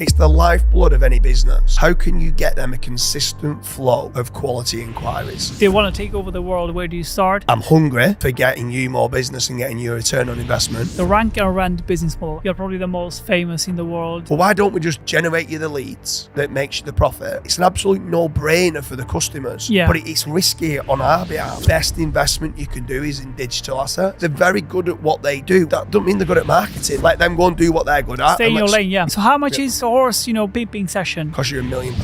It's the lifeblood of any business. How can you get them a consistent flow of quality inquiries? If they want to take over the world, where do you start? I'm hungry for getting you more business and getting you a return on investment. The rank and rent business model. You're probably the most famous in the world. Well, why don't we just generate you the leads that makes you the profit? It's an absolute no-brainer for the customers, but it's risky on our behalf. Best investment you can do is in digital assets. They're very good at what they do. That doesn't mean they're good at marketing. Let them go and do what they're good at. Stay in your lane, yeah. So how much is a horse, beeping session? Cost you £1 million.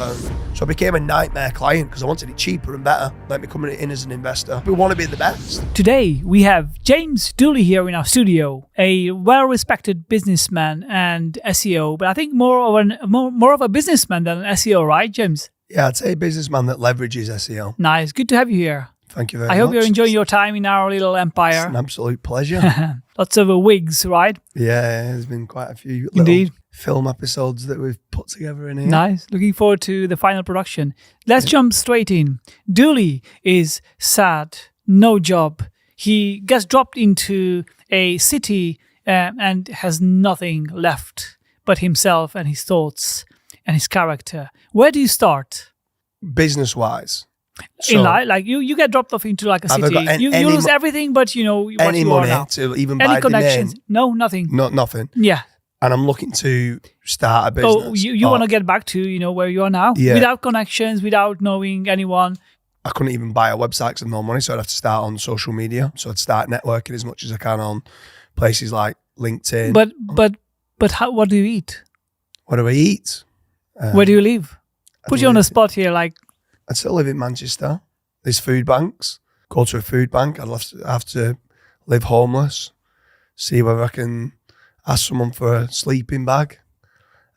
So I became a nightmare client because I wanted it cheaper and better, like me coming in as an investor. We want to be the best. Today, we have James Dooley here in our studio, a well-respected businessman and SEO, but I think more of a businessman than an SEO, right, James? Yeah, I'd say a businessman that leverages SEO. Nice. Good to have you here. Thank you very much. I hope you're enjoying your time in our little empire. It's an absolute pleasure. Lots of wigs, right? Yeah, there's been quite a few Indeed. Film episodes that we've put together in here. Nice. Looking forward to the final production. Let's jump straight in. Dooley is sad, no job. He gets dropped into a city and has nothing left but himself and his thoughts and his character. Where do you start? Business-wise. In life, like you get dropped off into like a city. You lose everything, but you know what any you money are now. to even Any buy connections? domain. No, nothing. Nothing. Yeah. And I'm looking to start a business. So you want to get back to where you are now, without connections, without knowing anyone. I couldn't even buy a website because I had no money, so I'd have to start on social media. So I'd start networking as much as I can on places like LinkedIn. But what do you eat? What do I eat? Where do you live? Put you on the spot here, like. I still live in Manchester. There's food banks. Go to a food bank. I'd have to live homeless. See whether I can ask someone for a sleeping bag,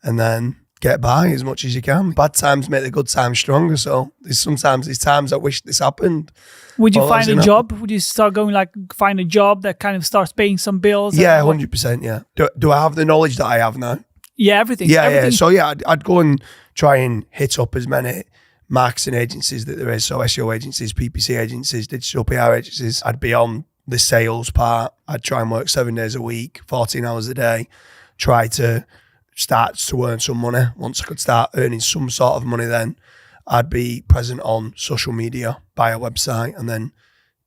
and then get by as much as you can. Bad times make the good times stronger. So there's times I wish this happened. Would you find a job? Would you start going find a job that kind of starts paying some bills? Yeah, 100%. Yeah. Do I have the knowledge that I have now? Yeah, everything. Yeah. So yeah, I'd go and try and hit up as many marketing agencies that there is. So SEO agencies, PPC agencies, digital PR agencies. I'd be on the sales part. I'd try and work 7 days a week, 14 hours a day, try to start to earn some money. Once I could start earning some sort of money, then I'd be present on social media, buy a website, and then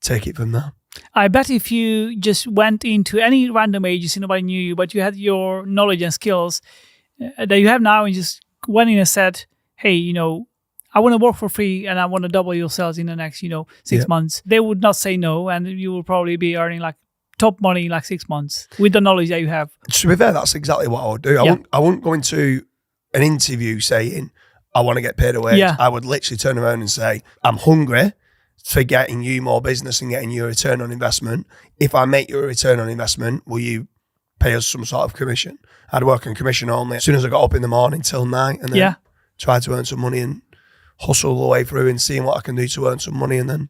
take it from there. I bet if you just went into any random agency, nobody knew you, but you had your knowledge and skills that you have now, and just went in and said, hey, I want to work for free and I want to double your sales in the next, 6 months. They would not say no, and you will probably be earning top money in 6 months with the knowledge that you have. To be fair, that's exactly what I would do. I wouldn't go into an interview saying, I want to get paid a wage. Yeah. I would literally turn around and say, I'm hungry for getting you more business and getting you a return on investment. If I make you a return on investment, will you pay us some sort of commission? I'd work on commission only as soon as I got up in the morning till night, and then try to earn some money and hustle the way through and seeing what I can do to earn some money, and then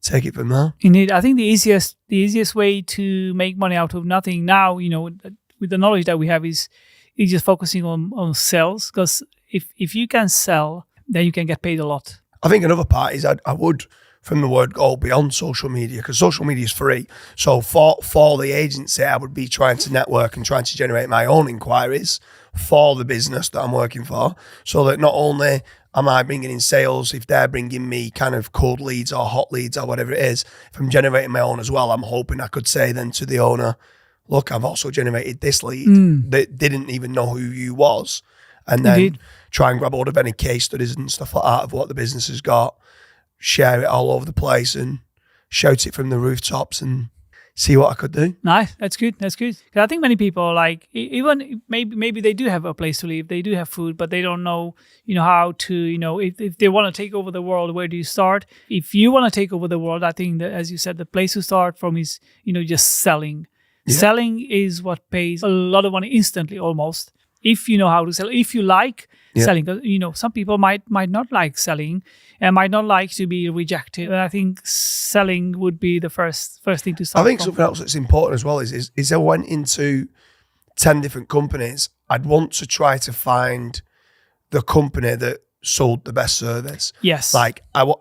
take it from there. Indeed. I think the easiest way to make money out of nothing now, with the knowledge that we have, is just focusing on sales. Because if you can sell, then you can get paid a lot. I think another part is I would, from the word go, beyond social media, because social media is free. So for the agency, I would be trying to network and trying to generate my own inquiries for the business that I'm working for, so that not only am I bringing in sales, if they're bringing me kind of cold leads or hot leads or whatever it is, if I'm generating my own as well, I'm hoping I could say then to the owner, look, I've also generated this lead that didn't even know who you was. And then try and grab hold of any case studies and stuff like that of what the business has got, share it all over the place and shout it from the rooftops and see what I could do. Nice. That's good. 'Cause I think many people, even maybe they do have a place to live, they do have food, but they don't know, how to, if they want to take over the world, where do you start? If you want to take over the world, I think that, as you said, the place to start from is, just selling. Yeah. Selling is what pays a lot of money instantly, almost. If you know how to sell, if you like selling, because some people might not like selling and might not like to be rejected. And I think selling would be the first thing to start. I think something else that's important as well is I went into 10 different companies. I'd want to try to find the company that sold the best service. Yes. I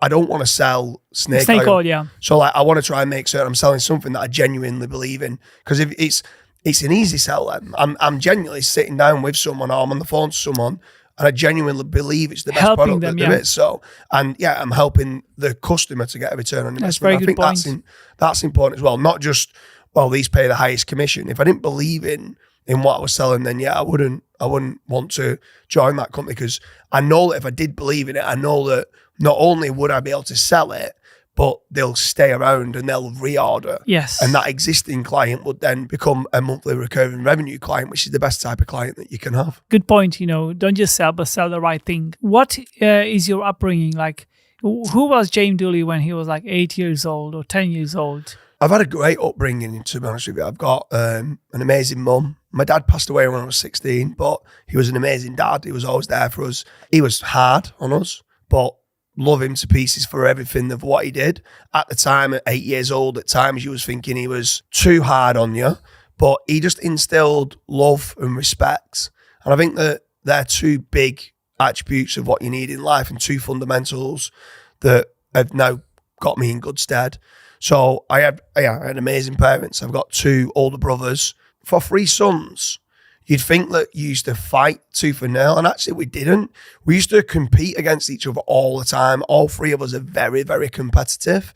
don't want to sell snake oil. Yeah. So I want to try and make certain I'm selling something that I genuinely believe in. Because if it's an easy sell then. I'm genuinely sitting down with someone or I'm on the phone to someone and I genuinely believe it's the best Helping product them, that there is. So, and yeah, I'm helping the customer to get a return on investment. That's a very good point. I think that's important as well. Not just, well, these pay the highest commission. If I didn't believe in what I was selling, then yeah, I wouldn't want to join that company, because I know that if I did believe in it, I know that not only would I be able to sell it, but they'll stay around and they'll reorder. Yes. And that existing client would then become a monthly recurring revenue client, which is the best type of client that you can have. Good point. Don't just sell, but sell the right thing. What is your upbringing like? Who was James Dooley when he was like 8 years old or 10 years old? I've had a great upbringing, to be honest with you. I've got an amazing mum. My dad passed away when I was 16, but he was an amazing dad. He was always there for us. He was hard on us, but love him to pieces for everything of what he did. At the time, at 8 years old, at times you was thinking he was too hard on you, but he just instilled love and respect. And I think that they're two big attributes of what you need in life and two fundamentals that have now got me in good stead. So I had amazing parents. I've got two older brothers. For 3 sons, you'd think that you used to fight tooth and nail, and actually we didn't. We used to compete against each other all the time. All 3 of us are very, very competitive.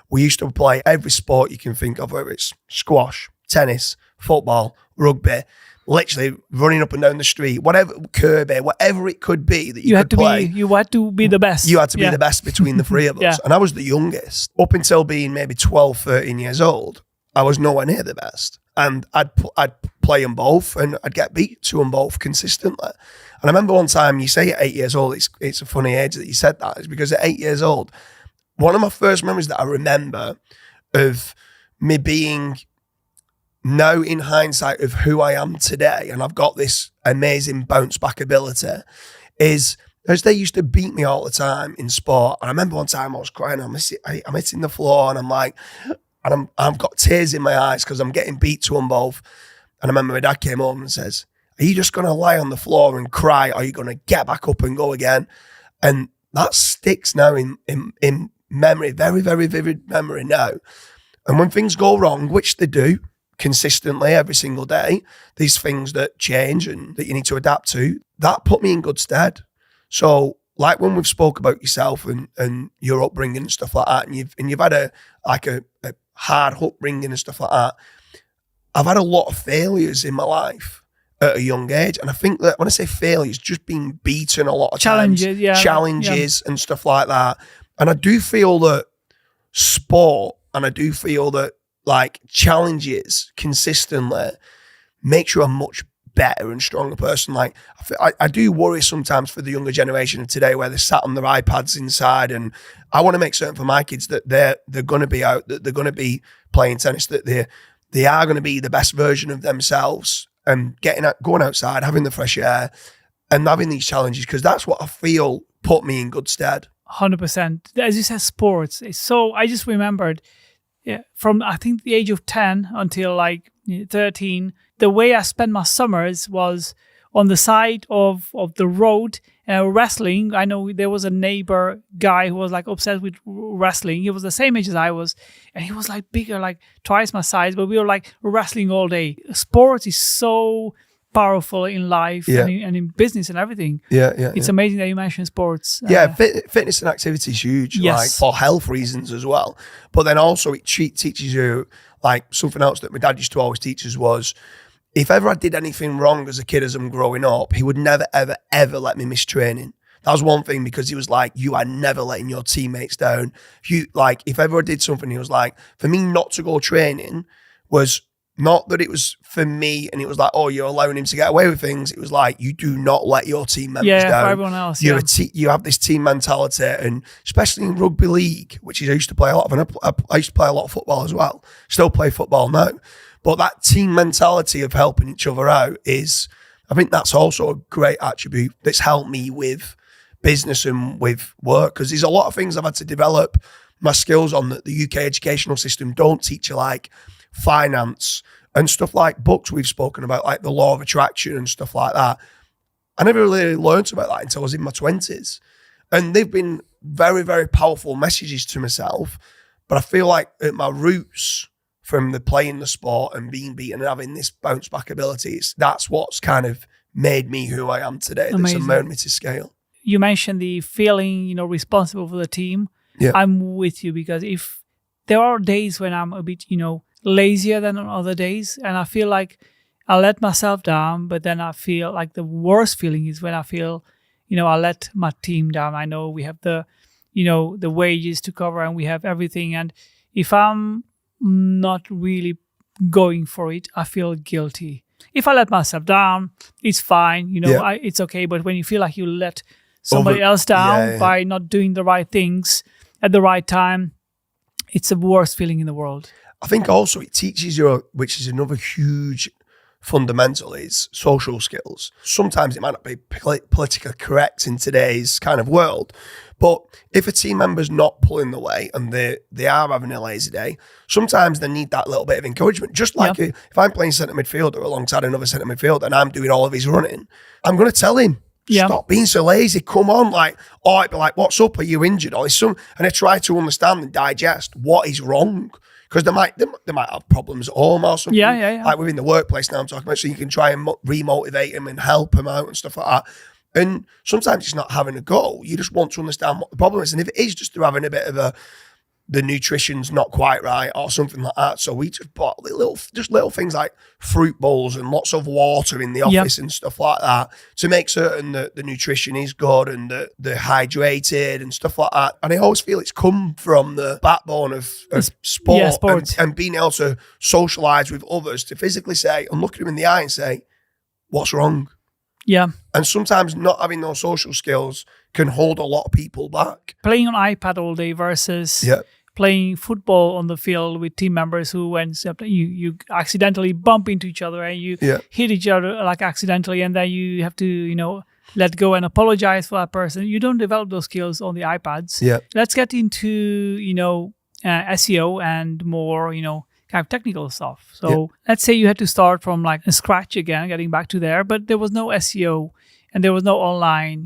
We used to play every sport you can think of, whether it's squash, tennis, football, rugby, literally running up and down the street, whatever, Kirby, whatever it could be that you could play. You had to be the best. You had to be the best between the 3 of us. Yeah. And I was the youngest. Up until being maybe 12, 13 years old, I was nowhere near the best. And I'd play them both and I'd get beat to them both consistently. And I remember one time, you say at 8 years old, it's a funny age that you said that. It's because at 8 years old, one of my first memories that I remember of me being now in hindsight of who I am today, and I've got this amazing bounce back ability, is as they used to beat me all the time in sport. And I remember one time I was crying, I'm hitting the floor and I'm like, and I've got tears in my eyes because I'm getting beat to them both. And I remember my dad came home and says, are you just going to lie on the floor and cry, or are you going to get back up and go again? And that sticks now in memory, very, very vivid memory now. And when things go wrong, which they do consistently every single day, these things that change and that you need to adapt to, that put me in good stead. So like when we've spoke about yourself and your upbringing and stuff like that, and you've had a hard upbringing and stuff like that, I've had a lot of failures in my life at a young age. And I think that when I say failures, just being beaten a lot of challenges, times, and stuff like that. And I do feel that sport, and I do feel that like challenges consistently makes you a much better and stronger person. Like I do worry sometimes for the younger generation of today, where they're sat on their iPads inside, and I want to make certain for my kids that they're going to be out, that they're going to be playing tennis, that they are going to be the best version of themselves, and going outside, having the fresh air and having these challenges, because that's what I feel put me in good stead. 100%. As you said, sports. So I just remembered, from I think the age of 10 until like 13, the way I spent my summers was on the side of the road wrestling. I know there was a neighbor guy who was like obsessed with wrestling. He was the same age as I was, and he was like bigger, like twice my size, but we were like wrestling all day. Sports is so powerful in life and in business and everything. It's amazing that you mentioned sports. Fitness and activity is huge, like for health reasons as well. But then also it teaches you, like something else that my dad used to always teach us was, if ever I did anything wrong as a kid as I'm growing up, he would never, ever, ever let me miss training. That was one thing, because he was like, you are never letting your teammates down. If ever I did something, he was like, for me not to go training was not that it was for me and it was like, oh, you're allowing him to get away with things. It was like, you do not let your team members down. For everyone else. You have this team mentality, and especially in rugby league, which I used to play a lot of, and I used to play a lot of football as well. Still play football now. But that team mentality of helping each other out is, I think that's also a great attribute that's helped me with business and with work, because there's a lot of things I've had to develop my skills on that the UK educational system don't teach you, like finance and stuff like books we've spoken about, like the law of attraction and stuff like that. I never really learned about that until I was in my 20s. And they've been very, very powerful messages to myself. But I feel like at my roots, from the playing the sport and being beaten and having this bounce back abilities. That's what's kind of made me who I am today. Amazing. That's allowed me to scale. You mentioned the feeling, responsible for the team. Yeah. I'm with you, because if there are days when I'm a bit, lazier than on other days, and I feel like I let myself down, but then I feel like the worst feeling is when I feel, I let my team down. I know we have the wages to cover and we have everything. And if I'm not really going for it, I feel guilty. If I let myself down, it's fine. It's okay. But when you feel like you let somebody else down by not doing the right things at the right time, it's the worst feeling in the world. I think also it teaches you, which is another huge fundamental, is social skills. Sometimes it might not be politically correct in today's kind of world, but if a team member's not pulling the weight and they are having a lazy day, sometimes they need that little bit of encouragement. Just like if I'm playing centre midfielder alongside another centre midfielder and I'm doing all of his running, I'm going to tell him, stop being so lazy, come on, or I'd be like, what's up, are you injured? Or and I try to understand and digest what is wrong. Because they might have problems at home or something. Yeah. Like within the workplace now I'm talking about, so you can try and remotivate them and help them out and stuff like that. And sometimes it's not having a go. You just want to understand what the problem is. And if it is just through having a bit of the nutrition's not quite right or something like that. So we just bought little things like fruit bowls and lots of water in the office and stuff like that to make certain that the nutrition is good and that they're hydrated and stuff like that. And I always feel it's come from the backbone of sport. And being able to socialise with others to physically say and look at them in the eye and say, what's wrong? Yeah. And sometimes not having those social skills can hold a lot of people back. Playing on iPad all day versus playing football on the field with team members who, when you accidentally bump into each other and you hit each other like accidentally, and then you have to, let go and apologize for that person. You don't develop those skills on the iPads. Yeah. Let's get into, SEO and more, kind of technical stuff. So let's say you had to start from scratch again, getting back to there, but there was no SEO and there was no online,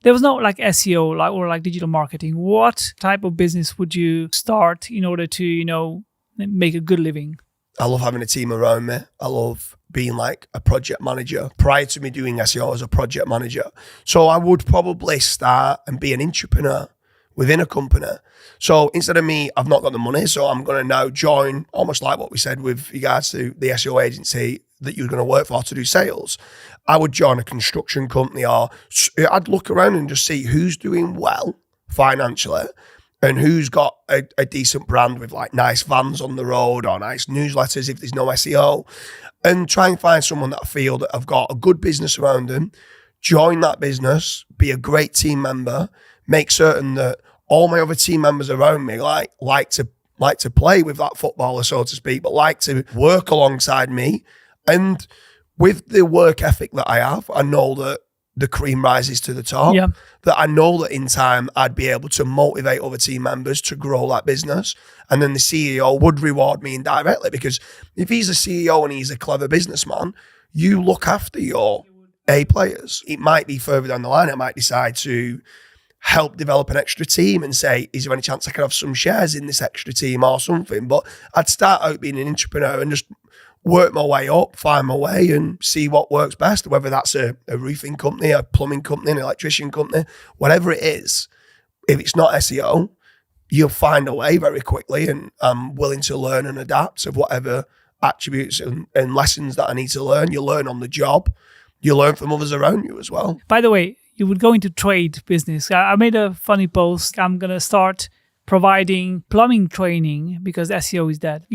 there was no SEO or digital marketing. What type of business would you start in order to, make a good living? I love having a team around me. I love being like a project manager. Prior to me doing SEO, I was a project manager. So I would probably start and be an entrepreneur within a company. So instead of me, I've not got the money, so I'm going to now join, almost like what we said with regards to the SEO agency that you're going to work for to do sales. I would join a construction company, or I'd look around and just see who's doing well financially and who's got a decent brand with nice vans on the road or nice newsletters if there's no SEO, and try and find someone that I feel that have got a good business around them, join that business, be a great team member, make certain that all my other team members around me like to play with that footballer, so to speak, but like to work alongside me. And with the work ethic that I have, I know that the cream rises to the top. Yeah. That I know that in time I'd be able to motivate other team members to grow that business. And then the CEO would reward me indirectly, because if he's a CEO and he's a clever businessman, you look after your A players. It might be further down the line, I might decide to help develop an extra team and say, is there any chance I can have some shares in this extra team or something? But I'd start out being an entrepreneur and just work my way up, find my way and see what works best, whether that's a roofing company, a plumbing company, an electrician company, whatever it is. If it's not SEO, you'll find a way very quickly, and I'm willing to learn and adapt of whatever attributes and lessons that I need to learn. You learn on the job. You learn from others around you as well. By the way, you would go into trade business. I made a funny post. I'm going to start providing plumbing training because SEO is dead.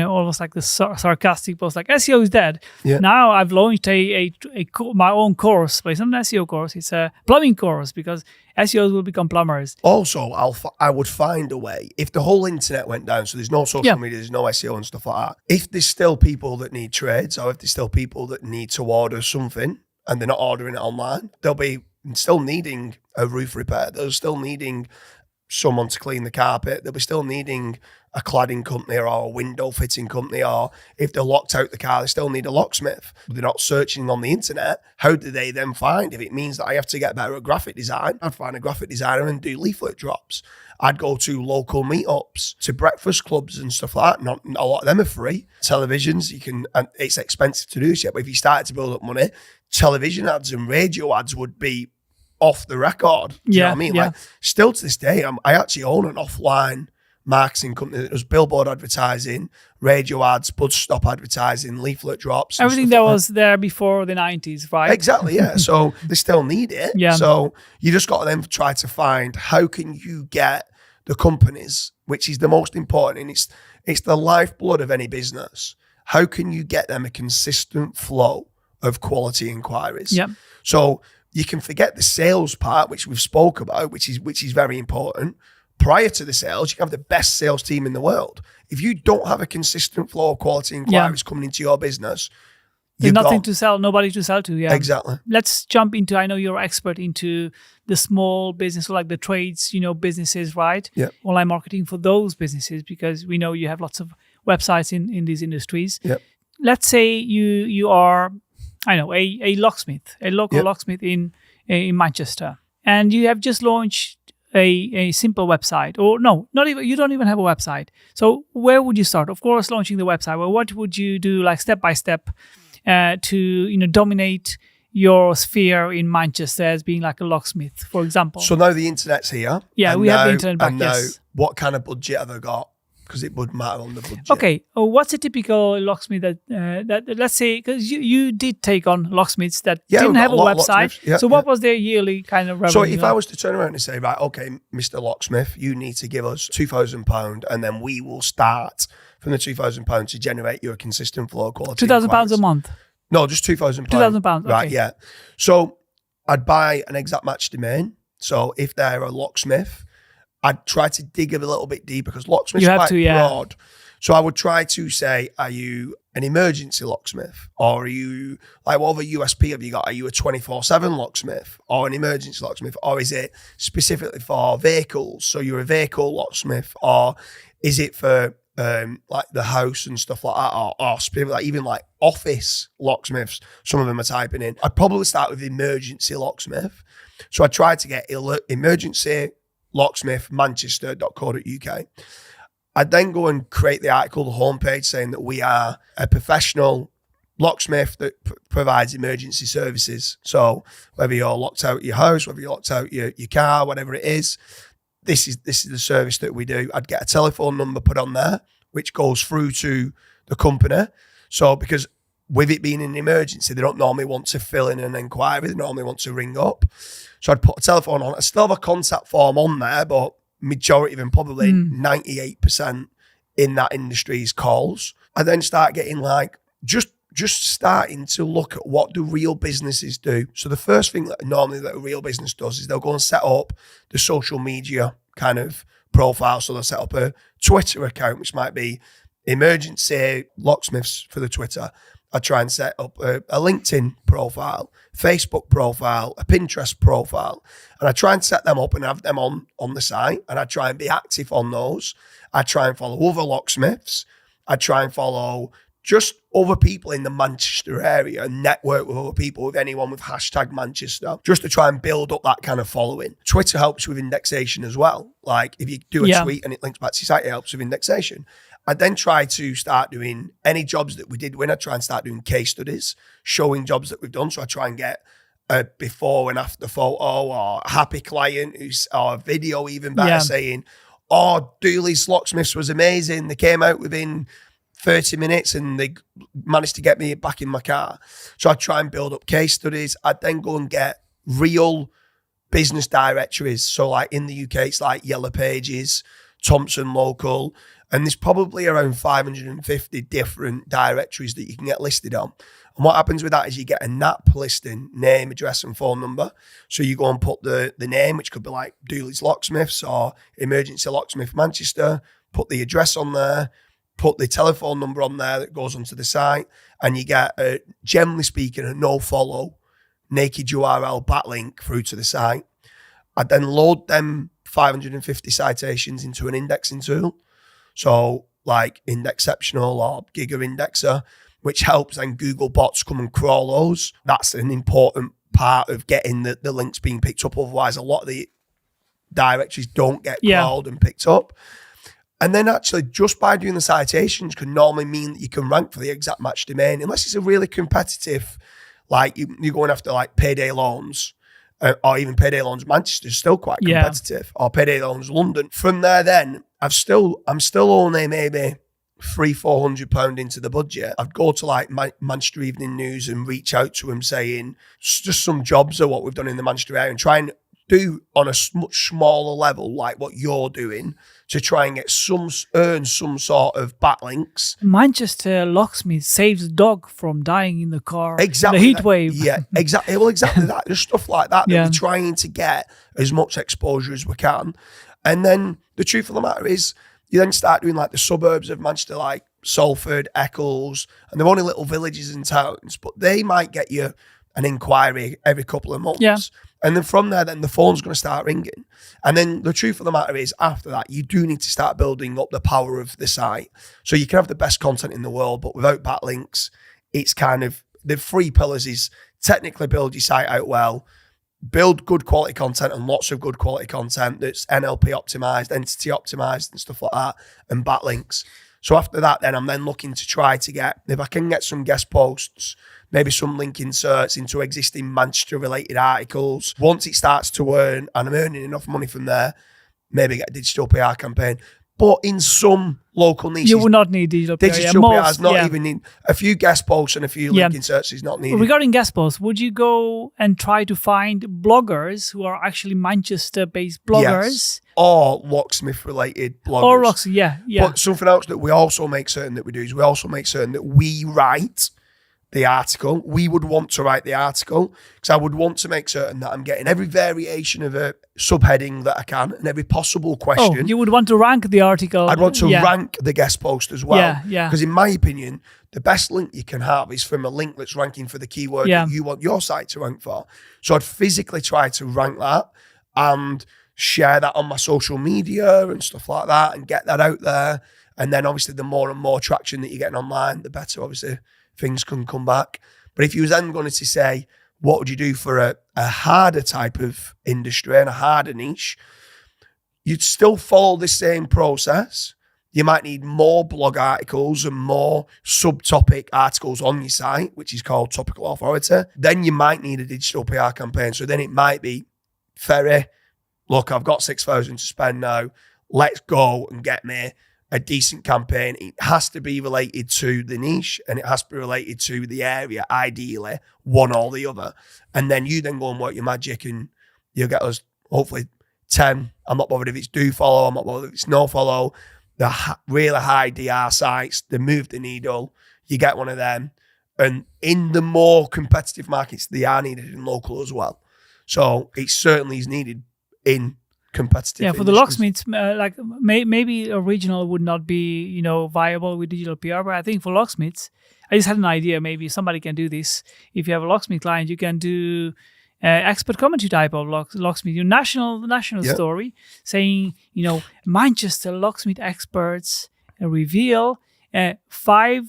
Almost like the sarcastic post, SEO is dead. Yeah. Now I've launched my own course, but it's not an SEO course. It's a plumbing course because SEOs will become plumbers. Also, I would find a way. If the whole internet went down, so there's no social media, there's no SEO and stuff like that. If there's still people that need trades, or if there's still people that need to order something and they're not ordering it online, they'll be still needing a roof repair. They're still needing someone to clean the carpet. They'll be still needing a cladding company or a window fitting company, or if they're locked out the car, they still need a locksmith. They're not searching on the internet. How do they then find? If it means that I have to get better at graphic design, I'd find a graphic designer and do leaflet drops. I'd go to local meetups, to breakfast clubs and stuff like that. Not a lot of them are free. Televisions, and it's expensive to do this yet, but if you started to build up money, television ads and radio ads would be off the record. Do you know what I mean? Yeah. Like, still to this day, I actually own an offline marketing company that does billboard advertising, radio ads, bus stop advertising, leaflet drops. Everything that was there before the 90s, right? Exactly, yeah. So they still need it. Yeah. So you just got to then try to find how can you get the companies, which is the most important, and it's the lifeblood of any business. How can you get them a consistent flow of quality inquiries? Yeah. So you can forget the sales part, which we've spoke about, which is very important. Prior to the sales, you can have the best sales team in the world. If you don't have a consistent flow of quality inquiries coming into your business, there's nothing to sell, nobody to sell to. Yeah, exactly. Let's jump into, I know you're an expert into the small business, or like the trades, businesses, right? Yeah. Online marketing for those businesses, because we know you have lots of websites in these industries. Yeah. Let's say you are, a locksmith, a local locksmith in Manchester, and you have just launched a simple website, or no, not even, you don't even have a website. So where would you start? Of course, launching the website. Well, what would you do, like step by step, to dominate your sphere in Manchester as being like a locksmith, for example? So now the internet's here. Yeah, we have the internet back. And now, yes. what kind of budget have I got? Because it would matter on the budget. Okay, what's a typical locksmith that let's say, because you did take on locksmiths that didn't have a website. Yeah, so what was their yearly kind of revenue? So if I was to turn around and say, right, okay, Mr. Locksmith, you need to give us £2,000, and then we will start from the £2,000 to generate you a consistent flow of quality. £2,000 a month? No, just £2,000. £2,000, right? Okay. Yeah. So I'd buy an exact match domain. So if they're a locksmith, I'd try to dig a little bit deeper, because locksmith's quite broad. So I would try to say, are you an emergency locksmith? Or are you, like, what other USP have you got? Are you a 24/7 locksmith or an emergency locksmith? Or is it specifically for vehicles? So you're a vehicle locksmith? Or is it for like the house and stuff like that? Or specifically, like, even like office locksmiths, some of them are typing in. I'd probably start with emergency locksmith. So I tried to get emergency locksmith manchester.co.uk. I'd then go and create the article, the homepage, saying that we are a professional locksmith that provides emergency services. So whether you're locked out your house, whether you're locked out your car, whatever it is, this is the service that we do. I'd get a telephone number put on there, which goes through to the company. So because with it being an emergency, they don't normally want to fill in an inquiry. They normally want to ring up. So I'd put a telephone on. I still have a contact form on there, but majority of them, probably 98% in that industry is calls. I then start getting like, just starting to look at what do real businesses do. So the first thing that normally that a real business does is they'll go and set up the social media kind of profile. So they'll set up a Twitter account, which might be emergency locksmiths for the Twitter. I try and set up a LinkedIn profile, Facebook profile, a Pinterest profile, and I try and set them up and have them on the site, and I try and be active on those. I try and follow other locksmiths. I try and follow just other people in the Manchester area and network with other people, with anyone with hashtag Manchester, just to try and build up that kind of following. Twitter helps with indexation as well. Like if you do a tweet and it links back to your site, it helps with indexation. I then try to start doing any jobs that we did win. I try and start doing case studies, showing jobs that we've done. So I try and get a before and after photo, or a happy client, or a video even better, saying, oh, Dooley's Locksmiths was amazing. They came out within 30 minutes and they managed to get me back in my car. So I try and build up case studies. I'd then go and get real business directories. So like in the UK, it's like Yellow Pages, Thompson Local, and there's probably around 550 different directories that you can get listed on. And what happens with that is you get a NAP listing, name, address, and phone number. So you go and put the name, which could be like Dooley's Locksmiths or Emergency Locksmith Manchester, put the address on there, put the telephone number on there that goes onto the site, and you get, generally speaking, a no-follow naked URL backlink through to the site. I then load them 550 citations into an indexing tool. So like Indexceptional or Giga Indexer, which helps then Google bots come and crawl those. That's an important part of getting the links being picked up. Otherwise, a lot of the directories don't get crawled and picked up. And then actually just by doing the citations can normally mean that you can rank for the exact match domain, unless it's a really competitive, like you're going after like Payday Loans, or even Payday Loans Manchester is still quite competitive, or Payday Loans London. From there then, I'm still only maybe £300-400 into the budget. I'd go to like Manchester Evening News and reach out to them saying just some jobs of what we've done in the Manchester area and try and do on a much smaller level like what you're doing to try and get earn some sort of backlinks. Manchester locksmith saves dog from dying in the car. Exactly. The heat wave. Yeah, exactly. Well, exactly that. There's stuff like that we're trying to get as much exposure as we can. And then the truth of the matter is, you then start doing like the suburbs of Manchester, like Salford, Eccles, and they're only little villages and towns, but they might get you an inquiry every couple of months. Yeah. And then from there, then the phone's going to start ringing. And then the truth of the matter is, after that, you do need to start building up the power of the site. So you can have the best content in the world, but without backlinks, it's kind of the 3 pillars is technically build your site out well, build good quality content and lots of good quality content that's NLP optimized, entity optimized and stuff like that, and backlinks. So after that, then I'm then looking to try to get, if I can get some guest posts, maybe some link inserts into existing Manchester-related articles. Once it starts to earn, and I'm earning enough money from there, maybe get a digital PR campaign. But in some local niches, you would not need digital PR. Digital PR is not even need a few guest posts and a few link inserts is not needed. Regarding guest posts, would you go and try to find bloggers who are actually Manchester-based bloggers? Yes. Or locksmith-related bloggers. Or locksmith, yeah. But something else that we also make certain that we do is we also make certain that we write the article. We would want to write the article because I would want to make certain that I'm getting every variation of a subheading that I can and every possible question. Oh, you would want to rank the article. I'd want to rank the guest post as well. Yeah. Because in my opinion, the best link you can have is from a link that's ranking for the keyword that you want your site to rank for. So I'd physically try to rank that and share that on my social media and stuff like that and get that out there. And then obviously the more and more traction that you're getting online, the better obviously things can come back. But if you was then going to say, what would you do for a harder type of industry and a harder niche, you'd still follow the same process. You might need more blog articles and more subtopic articles on your site, which is called topical authority. Then you might need a digital PR campaign. So then it might be, Fery, look, I've got 6,000 to spend now. Let's go and get me a decent campaign. It has to be related to the niche and it has to be related to the area, ideally, one or the other. And then you then go and work your magic and you'll get us hopefully 10. I'm not bothered if it's do follow, I'm not bothered if it's no follow. The really high DR sites, they move the needle, you get one of them. And in the more competitive markets, they are needed in local as well. So it certainly is needed in competitive for the locksmiths, like maybe a regional would not be viable with digital PR, but I think for locksmiths, I just had an idea. Maybe somebody can do this. If you have a locksmith client, you can do expert commentary type of locksmith, national story, saying Manchester locksmith experts reveal 5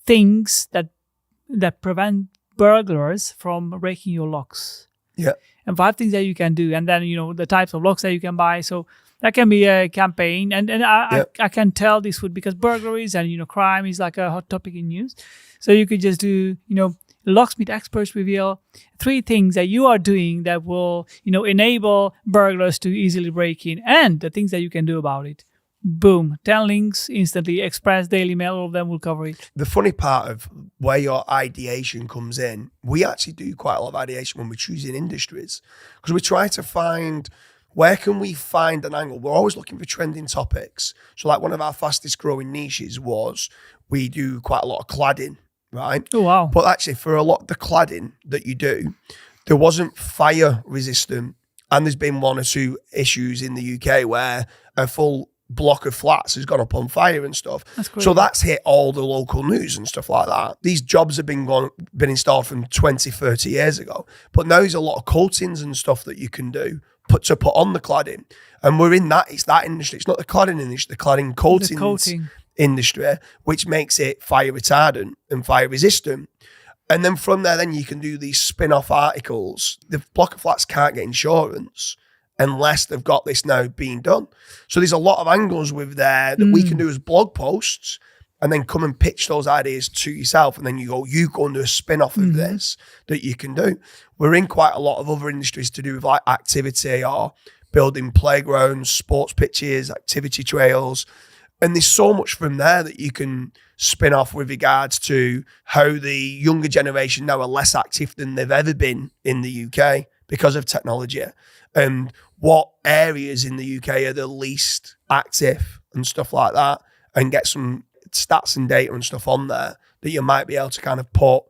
things that prevent burglars from breaking your locks. Yeah. And 5 things that you can do, and then the types of locks that you can buy. So that can be a campaign, and I can tell this would, because burglaries and crime is like a hot topic in news. So you could just do locksmith experts reveal 3 things that you are doing that will enable burglars to easily break in, and the things that you can do about it. Boom, 10 links instantly. Express, Daily Mail, all of them will cover it. The funny part of where your ideation comes in, we actually do quite a lot of ideation when we're choosing industries, because we try to find, where can we find an angle? We're always looking for trending topics. So like one of our fastest growing niches was, we do quite a lot of cladding, right? Oh, wow. But actually for a lot of the cladding that you do, there wasn't fire resistant. And there's been 1 or 2 issues in the UK where a full block of flats has gone up on fire and stuff. That's great. So that's hit all the local news and stuff like that. These jobs have been installed from 20, 30 years ago. But now there's a lot of coatings and stuff that you can do to put on the cladding. And we're in that, it's that industry. It's not the cladding industry, the cladding coatings industry, which makes it fire retardant and fire resistant. And then from there, then you can do these spin-off articles. The block of flats can't get insurance unless they've got this now being done. So there's a lot of angles with there that we can do as blog posts and then come and pitch those ideas to yourself. And then you go and do a spin-off of this that you can do. We're in quite a lot of other industries to do with like activity or building playgrounds, sports pitches, activity trails. And there's so much from there that you can spin off with regards to how the younger generation now are less active than they've ever been in the UK because of technology, and what areas in the UK are the least active and stuff like that, and get some stats and data and stuff on there that you might be able to kind of put,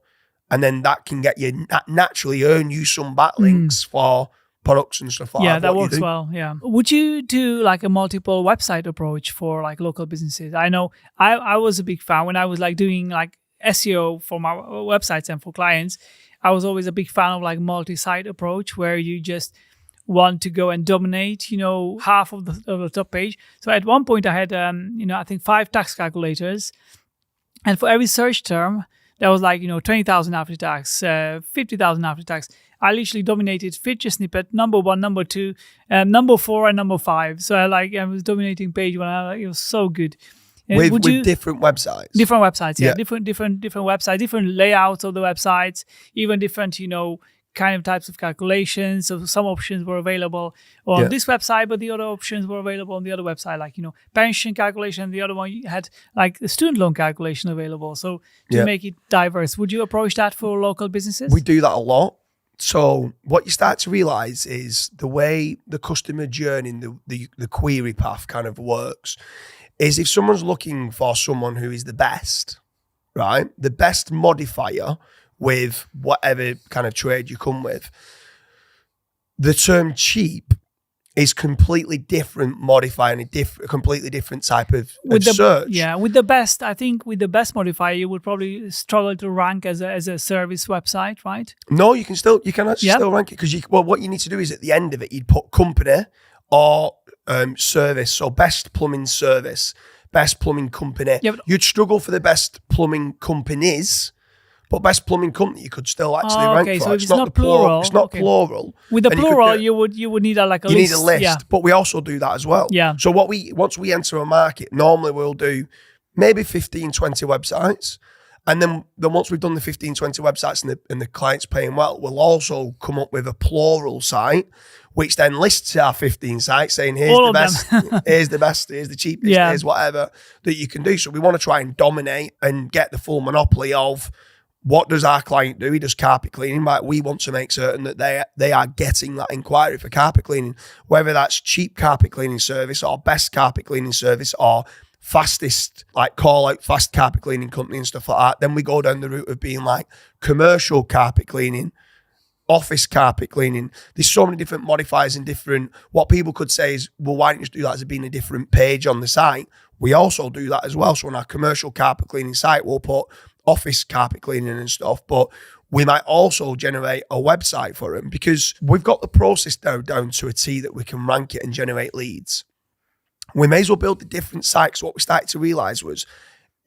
and then that can get you naturally earn you some backlinks for products and stuff like that. Yeah, that works well. Yeah. Would you do like a multiple website approach for like local businesses? I know I was a big fan when I was like doing like SEO for my websites and for clients. I was always a big fan of like multi-site approach where you just want to go and dominate, half of the top page. So at one point I had, I think 5 tax calculators, and for every search term, there was like, 20,000 after tax, 50,000 after tax. I literally dominated feature snippet, number 1, number 2, number 4, and number 5. So I was dominating page 1. It was so good. With different websites? Different websites, yeah. Different websites, different layouts of the websites, even different, kind of types of calculations. So some options were available on this website, but the other options were available on the other website, like, pension calculation. The other one you had like the student loan calculation available. So to make it diverse, would you approach that for local businesses? We do that a lot. So what you start to realize is the way the customer journey, the query path kind of works is if someone's looking for someone who is the best, right? The best modifier with whatever kind of trade you come with, the term cheap is completely different, modifying a completely different type of search. Yeah, with the best, I think with the best modifier, you would probably struggle to rank as a service website, right? No, you can actually still rank it because what you need to do is at the end of it, you'd put company or service. So best plumbing service, best plumbing company. Yeah, you'd struggle for the best plumbing companies. But best plumbing company you could still actually rank for. So it's not plural. It's not plural. With the plural, you would need a list. You need a list, but we also do that as well. Yeah. So once we enter a market, normally we'll do maybe 15, 20 websites. And then once we've done the 15, 20 websites and the client's paying well, we'll also come up with a plural site, which then lists our 15 sites saying, here's the best, here's the best, here's the cheapest, here's whatever that you can do. So we want to try and dominate and get the full monopoly of what does our client do? He does carpet cleaning. But we want to make certain that they are getting that inquiry for carpet cleaning, whether that's cheap carpet cleaning service or best carpet cleaning service or fastest, like call out fast carpet cleaning company and stuff like that. Then we go down the route of being like commercial carpet cleaning, office carpet cleaning. There's so many different modifiers and different, what people could say is, well, why don't you just do that as it being a different page on the site? We also do that as well. So on our commercial carpet cleaning site, we'll put office carpet cleaning and stuff, but we might also generate a website for them because we've got the process down to a T that we can rank it and generate leads. We may as well build the different sites. What we started to realize was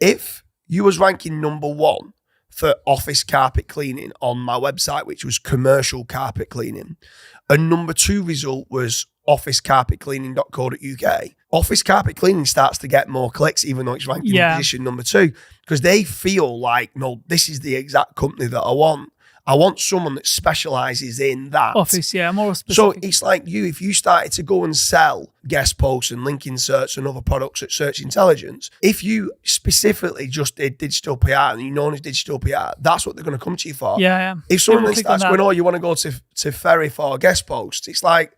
if you was ranking number 1 for office carpet cleaning on my website, which was commercial carpet cleaning, and number 2 result was officecarpetcleaning.co.uk. Office carpet cleaning starts to get more clicks, even though it's ranked in position number 2, because they feel like, no, this is the exact company that I want. I want someone that specializes in that. Office, more specific. So it's like if you started to go and sell guest posts and link inserts and other products at Search Intelligence, if you specifically just did digital PR and you're known as digital PR, that's what they're going to come to you for. Yeah. If someone then starts going, oh, you want to go to Ferry for guest posts, it's like,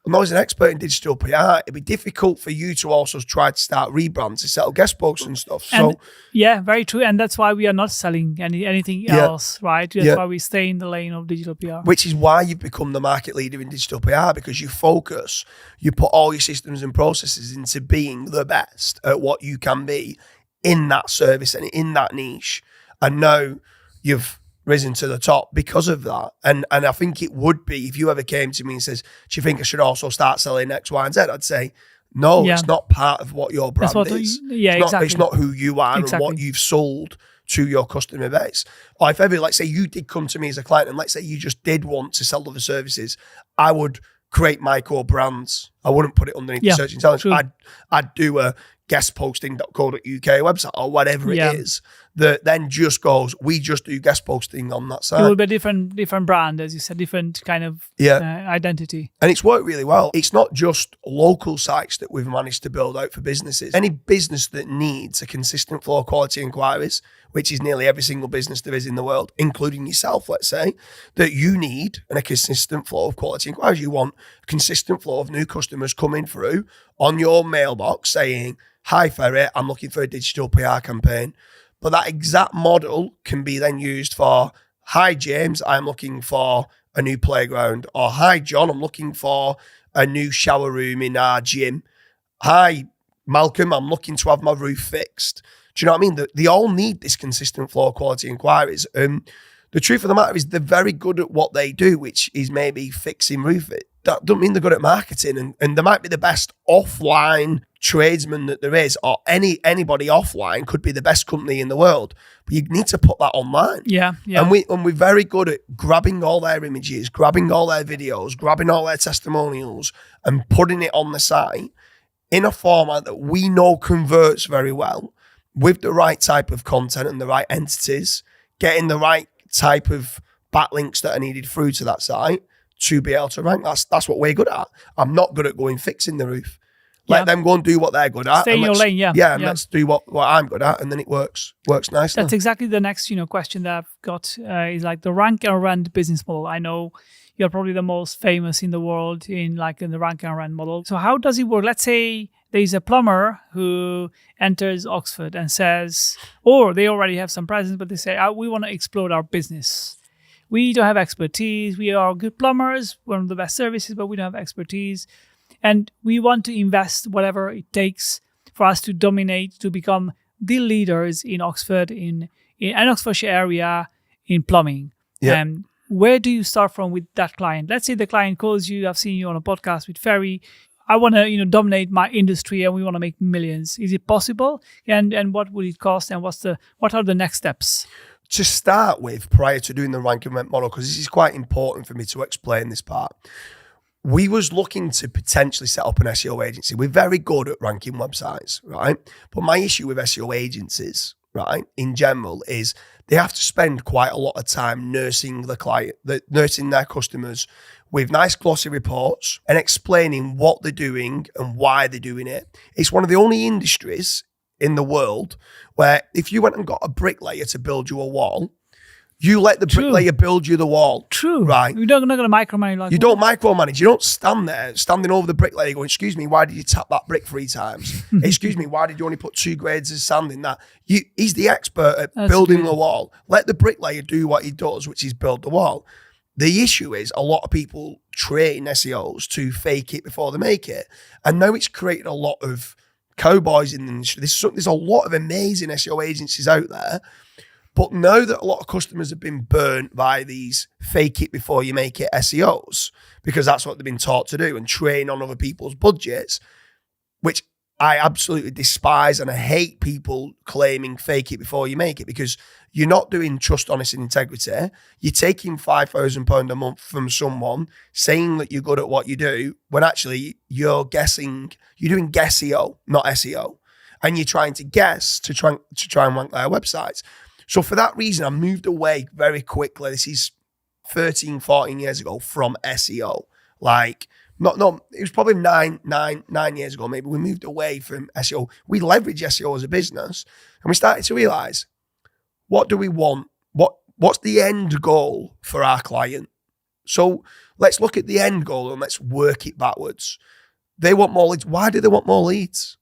I'm not as an expert in digital PR. It'd be difficult for you to also try to start rebrands to sell guest posts and stuff. And yeah, very true. And that's why we are not selling anything else, right? That's why we stay in the lane of digital PR. Which is why you've become the market leader in digital PR, because you focus, you put all your systems and processes into being the best at what you can be in that service and in that niche. And now you've risen to the top because of that. And I think it would be, if you ever came to me and says, do you think I should also start selling X, Y, and Z? I'd say, no, it's not part of what your brand is. It's not who you are and what you've sold to your customer base. Or if ever, let's say you did come to me as a client and let's say you just did want to sell other services, I would create micro brands. I wouldn't put it underneath the search intelligence. I'd do a guestposting.co.uk website or whatever it is that then just goes, we just do guest posting on that site. It will be a different brand, as you said, different kind of identity. And it's worked really well. It's not just local sites that we've managed to build out for businesses. Any business that needs a consistent flow of quality inquiries, which is nearly every single business there is in the world, including yourself, let's say, that you need a consistent flow of quality inquiries. You want a consistent flow of new customers coming through on your mailbox saying, hi, Ferry, I'm looking for a digital PR campaign. But that exact model can be then used for, hi, James, I'm looking for a new playground. Or, hi, John, I'm looking for a new shower room in our gym. Hi, Malcolm, I'm looking to have my roof fixed. Do you know what I mean? They all need this consistent flow of quality inquiries. The truth of the matter is they're very good at what they do, which is maybe fixing roof. That doesn't mean they're good at marketing. And they might be the best offline tradesman that there is, or anybody offline could be the best company in the world. But you need to put that online. Yeah. And we're very good at grabbing all their images, grabbing all their videos, grabbing all their testimonials and putting it on the site in a format that we know converts very well with the right type of content and the right entities, getting the right type of backlinks that are needed through to that site to be able to rank. That's what we're good at. I'm not good at going fixing the roof. Let them go and do what they're good at. Stay in your lane, and let's do what I'm good at, and then it works nicely. That's exactly the next question that I've got is like the rank and rent business model. I know you're probably the most famous in the world in the rank and rent model. So how does it work? Let's say there's a plumber who enters Oxford and says, or they already have some presence, but they say, we want to explode our business. We don't have expertise. We are good plumbers, one of the best services, but we don't have expertise. And we want to invest whatever it takes for us to dominate, to become the leaders in Oxford, in Oxfordshire area, in plumbing. Yeah. Where do you start from with that client? Let's say the client calls you, I've seen you on a podcast with Ferry. I want to dominate my industry and we want to make millions. Is it possible? And what would it cost? And what are the next steps? To start with, prior to doing the rank and rent model, because this is quite important for me to explain this part, we was looking to potentially set up an SEO agency. We're very good at ranking websites, right? But my issue with SEO agencies, right, in general, is they have to spend quite a lot of time nursing the client, nursing their customers with nice glossy reports and explaining what they're doing and why they're doing it. It's one of the only industries in the world where if you went and got a bricklayer to build you a wall, you let the bricklayer build you the wall. True. Right. You're not going to micromanage. You don't micromanage. You don't stand there standing over the bricklayer going, excuse me, why did you tap that brick 3 times? Excuse me, why did you only put 2 grades of sand in that? He's the expert at building the wall. Let the bricklayer do what he does, which is build the wall. The issue is a lot of people train SEOs to fake it before they make it. And now it's created a lot of cowboys in the industry. There's a lot of amazing SEO agencies out there. But now that a lot of customers have been burnt by these fake it before you make it SEOs, because that's what they've been taught to do and train on other people's budgets, which I absolutely despise, and I hate people claiming fake it before you make it, because you're not doing trust, honesty and integrity. You're taking £5,000 a month from someone saying that you're good at what you do when actually you're doing guessio, not SEO. And you're trying to guess to try and rank their websites. So for that reason, I moved away very quickly. This is 13, 14 years ago from SEO. It was probably nine years ago, maybe. We moved away from SEO. We leverage SEO as a business, and we started to realize, what do we want? What's the end goal for our client? So let's look at the end goal and let's work it backwards. They want more leads. Why do they want more leads?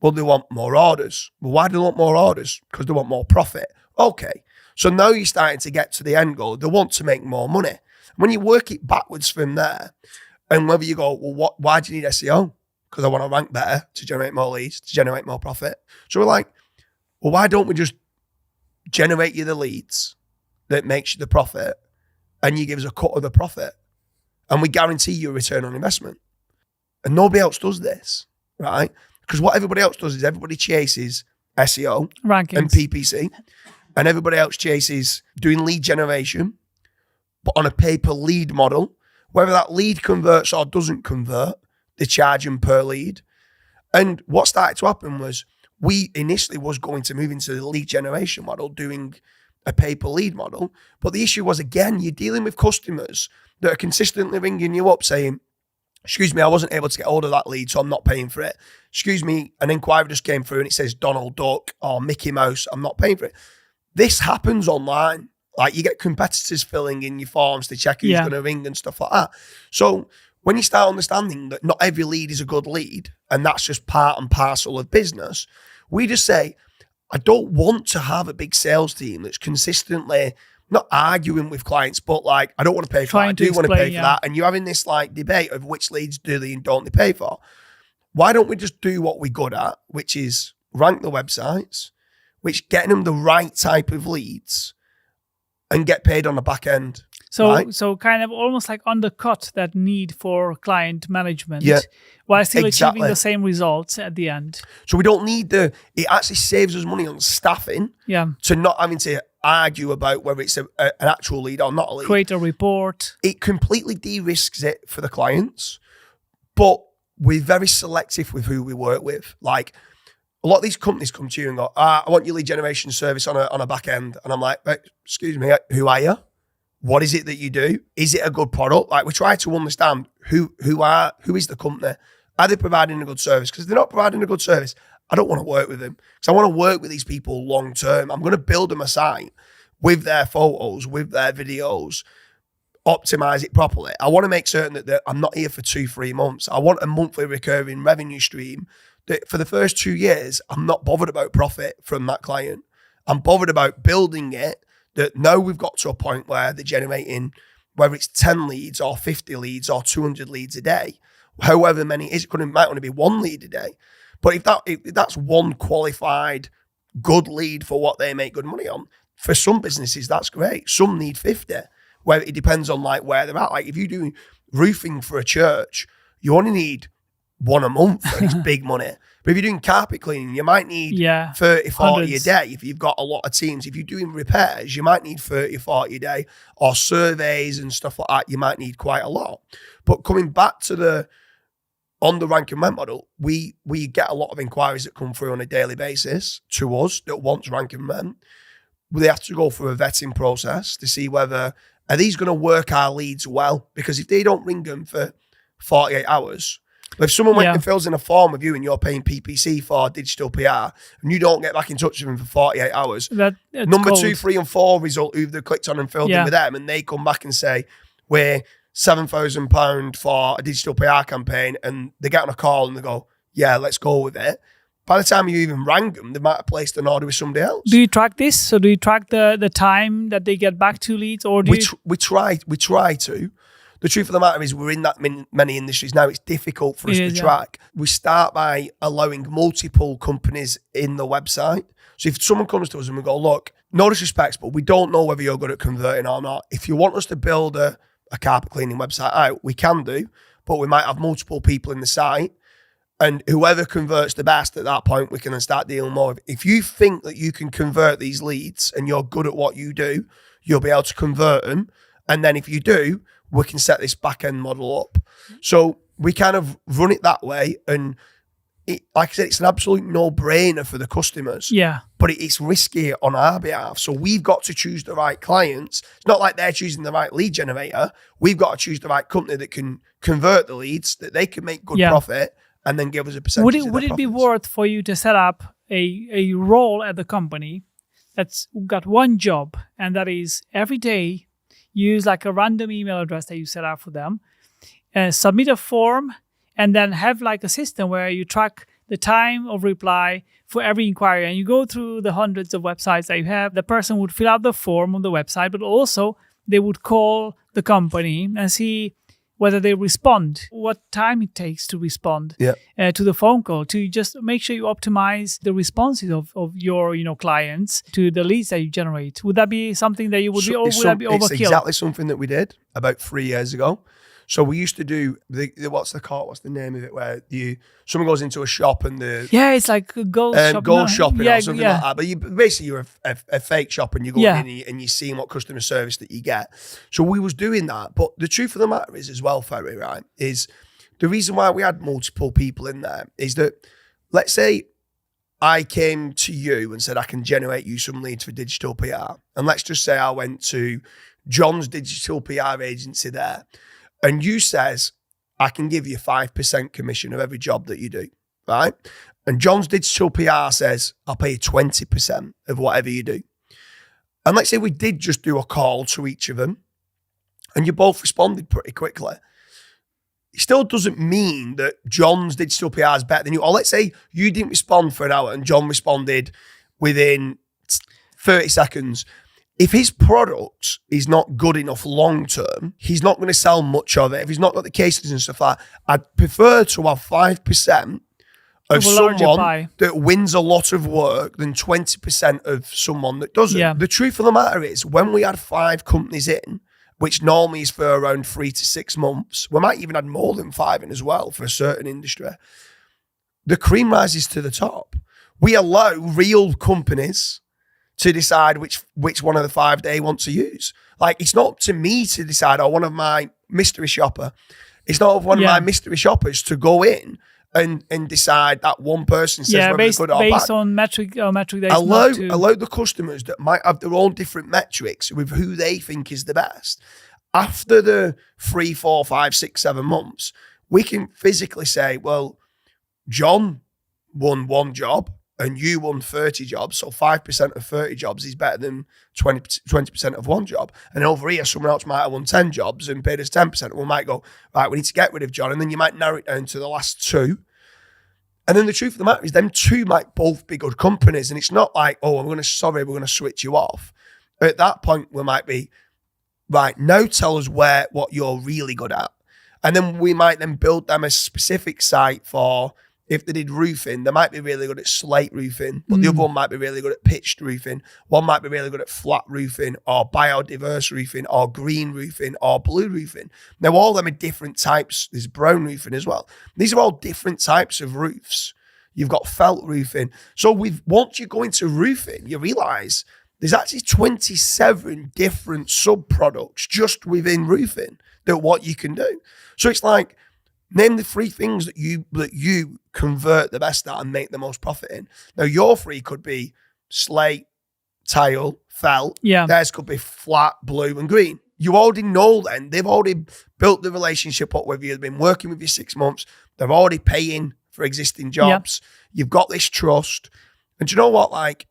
Well, they want more orders. Well, why do they want more orders? Because they want more profit. Okay. So now you're starting to get to the end goal. They want to make more money. When you work it backwards from there, and whether you go, well, why do you need SEO? Because I want to rank better to generate more leads, to generate more profit. So we're like, well, why don't we just generate you the leads that makes you the profit, and you give us a cut of the profit, and we guarantee you a return on investment? And nobody else does this, right? Because what everybody else does is everybody chases SEO rankings and PPC, and everybody else chases doing lead generation, but on a pay-per-lead model. Whether that lead converts or doesn't convert, they charge them per lead. And what started to happen was we initially was going to move into the lead generation model, doing a pay-per-lead model. But the issue was, again, you're dealing with customers that are consistently ringing you up saying, excuse me, I wasn't able to get hold of that lead, so I'm not paying for it. Excuse me, an inquiry just came through and it says Donald Duck or Mickey Mouse, I'm not paying for it. This happens online. Like, you get competitors filling in your forms to check who's going to ring and stuff like that. So when you start understanding that not every lead is a good lead, and that's just part and parcel of business, we just say, I don't want to have a big sales team that's consistently not arguing with clients, but like, I don't want to pay for that. I do want to pay for that. And you're having this like debate of which leads do they and don't they pay for. Why don't we just do what we're good at, which is rank the websites, which getting them the right type of leads and get paid on the back end. So, right? So kind of almost like undercut that need for client management while still achieving the same results at the end. So we don't need it actually saves us money on staffing to not having to argue about whether it's an actual lead or not a lead. Create a report. It completely de-risks it for the clients, but we're very selective with who we work with. Like, a lot of these companies come to you and go, I want your lead generation service on a back end. And I'm like, excuse me, who are you? What is it that you do? Is it a good product? Like, we try to understand who is the company? Are they providing a good service? Because if they're not providing a good service, I don't want to work with them. Because I want to work with these people long term. I'm going to build them a site with their photos, with their videos, optimize it properly. I want to make certain that I'm not here for 2-3 months. I want a monthly recurring revenue stream that for the first 2 years, I'm not bothered about profit from that client. I'm bothered about building it, that now we've got to a point where they're generating, whether it's 10 leads or 50 leads or 200 leads a day, however many it might only be 1 lead a day. But if that's one qualified good lead for what they make good money on, for some businesses, that's great. Some need 50, where it depends on like where they're at. Like, if you do roofing for a church, you only need 1 a month and it's big money. But if you're doing carpet cleaning, you might need 30, 40 hundreds a day. If you've got a lot of teams, if you're doing repairs, you might need 30, 40 a day, or surveys and stuff like that, you might need quite a lot. But coming back to on the rank and rent model, we get a lot of inquiries that come through on a daily basis to us that wants rank and rent. They have to go through a vetting process to see whether, are these going to work our leads well? Because if they don't ring them for 48 hours, if someone went and fills in a form with you and you're paying PPC for digital PR and you don't get back in touch with them for 48 hours, number cold. 2, 3 and 4 result who they've clicked on and filled in with them, and they come back and say, we're £7,000 for a digital PR campaign, and they get on a call and they go, yeah, let's go with it. By the time you even rang them, they might have placed an order with somebody else. Do you track this? So do you track the time that they get back to leads, or we try to. The truth of the matter is, we're in that many industries now. It's difficult for us to track. We start by allowing multiple companies in the website. So if someone comes to us and we go, look, no disrespect, but we don't know whether you're good at converting or not. If you want us to build a carpet cleaning website out, we can do, but we might have multiple people in the site. And whoever converts the best at that point, we can then start dealing more with. If you think that you can convert these leads and you're good at what you do, you'll be able to convert them. And then if you do, we can set this back-end model up. So we kind of run it that way. And like I said, it's an absolute no-brainer for the customers. Yeah. But it's risky on our behalf. So we've got to choose the right clients. It's not like they're choosing the right lead generator. We've got to choose the right company that can convert the leads, that they can make good profit, and then give us a percentage. Would it be worth for you to set up a role at the company that's got one job, and that is every day use like a random email address that you set up for them, submit a form, and then have like a system where you track the time of reply for every inquiry. And you go through the hundreds of websites that you have. The person would fill out the form on the website, but also they would call the company and see whether they respond, what time it takes to respond to the phone call, to just make sure you optimize the responses of your clients to the leads that you generate. Would that be something that you would would that be overkill? It's exactly something that we did about 3 years ago. So we used to do what's the name of it, where someone goes into a shop and it's like gold shopping or something like that. But you're a fake shop and you go in and you're seeing what customer service that you get. So we was doing that. But the truth of the matter is as well, Fery, right, is the reason why we had multiple people in there is that, let's say I came to you and said I can generate you some leads for digital PR. And let's just say I went to John's digital PR agency there. And you says, I can give you 5% commission of every job that you do, right? And John's digital PR says, I'll pay you 20% of whatever you do. And let's say we did just do a call to each of them and you both responded pretty quickly. It still doesn't mean that John's digital PR is better than you. Or let's say you didn't respond for an hour and John responded within 30 seconds. If his product is not good enough long term, he's not going to sell much of it. If he's not got the cases and stuff like that, I'd prefer to have 5% of someone that wins a lot of work than 20% of someone that doesn't. Yeah. The truth of the matter is, when we had 5 companies in, which normally is for around 3 to 6 months, we might even add more than 5 in as well for a certain industry, the cream rises to the top. We allow real companies to decide which one of the 5 they want to use. Like, it's not up to me to decide, one of my mystery shopper. It's not one of my mystery shoppers to go in and decide that one person says whether it's good or bad. Based on metric that allow the customers that might have their own different metrics with who they think is the best. After the 3, 4, 5, 6, 7 months, we can physically say, well, John won 1 job, and you won 30 jobs, so 5% of 30 jobs is better than 20% of 1 job. And over here, someone else might have won 10 jobs and paid us 10%. And we might go, right, we need to get rid of John. And then you might narrow it down to the last 2. And then the truth of the matter is, them 2 might both be good companies. And it's not like, we're going to switch you off. At that point, we might be, right, now tell us what you're really good at. And then we might then build them a specific site for, if they did roofing, they might be really good at slate roofing, but the other one might be really good at pitched roofing. One might be really good at flat roofing or biodiverse roofing or green roofing or blue roofing. Now, all of them are different types. There's brown roofing as well. These are all different types of roofs. You've got felt roofing. So once you go into roofing, you realise there's actually 27 different sub-products just within roofing that what you can do. So it's like, name the 3 things that you convert the best at and make the most profit in. Now, your 3 could be slate, tile, felt. Yeah. Theirs could be flat, blue, and green. You already know then. They've already built the relationship up with you. They've been working with you 6 months. They're already paying for existing jobs. Yeah. You've got this trust. And do you know what? Like,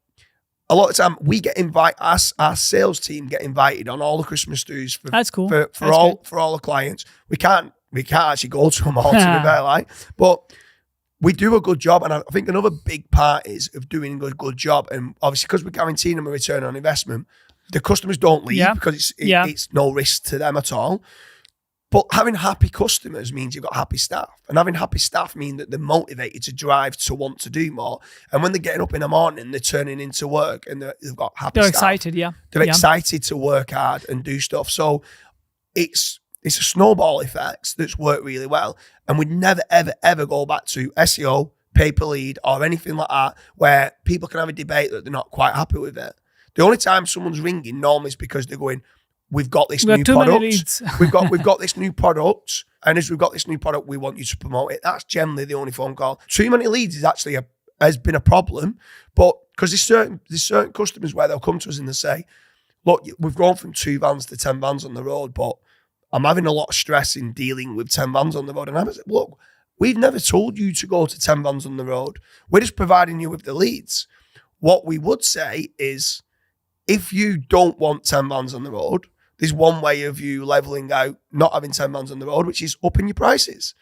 a lot of time we get invited, our sales team get invited on all the Christmas do's for, that's cool. for all the clients. We can't actually go to them all, to be fair, like, but we do a good job. And I think another big part is of doing a good job. And obviously, because we're guaranteeing them a return on investment, the customers don't leave because it's no risk to them at all. But having happy customers means you've got happy staff. And having happy staff means that they're motivated to drive to want to do more. And when they're getting up in the morning, they're turning into work and they've got happy staff. They're excited, They're excited to work hard and do stuff. So it's a snowball effect that's worked really well. And we'd never, ever, ever go back to SEO, pay-per lead, or anything like that, where people can have a debate that they're not quite happy with it. The only time someone's ringing normally is because they're going, we've got this new product. we've got this new product. And as we've got this new product, we want you to promote it. That's generally the only phone call. Too many leads is actually has been a problem. But because there's certain customers where they'll come to us and they'll say, look, we've gone from 2 vans to 10 vans on the road, but I'm having a lot of stress in dealing with 10 vans on the road. And I was like, look, we've never told you to go to 10 vans on the road. We're just providing you with the leads. What we would say is, if you don't want 10 vans on the road, there's one way of you leveling out, not having 10 vans on the road, which is upping your prices,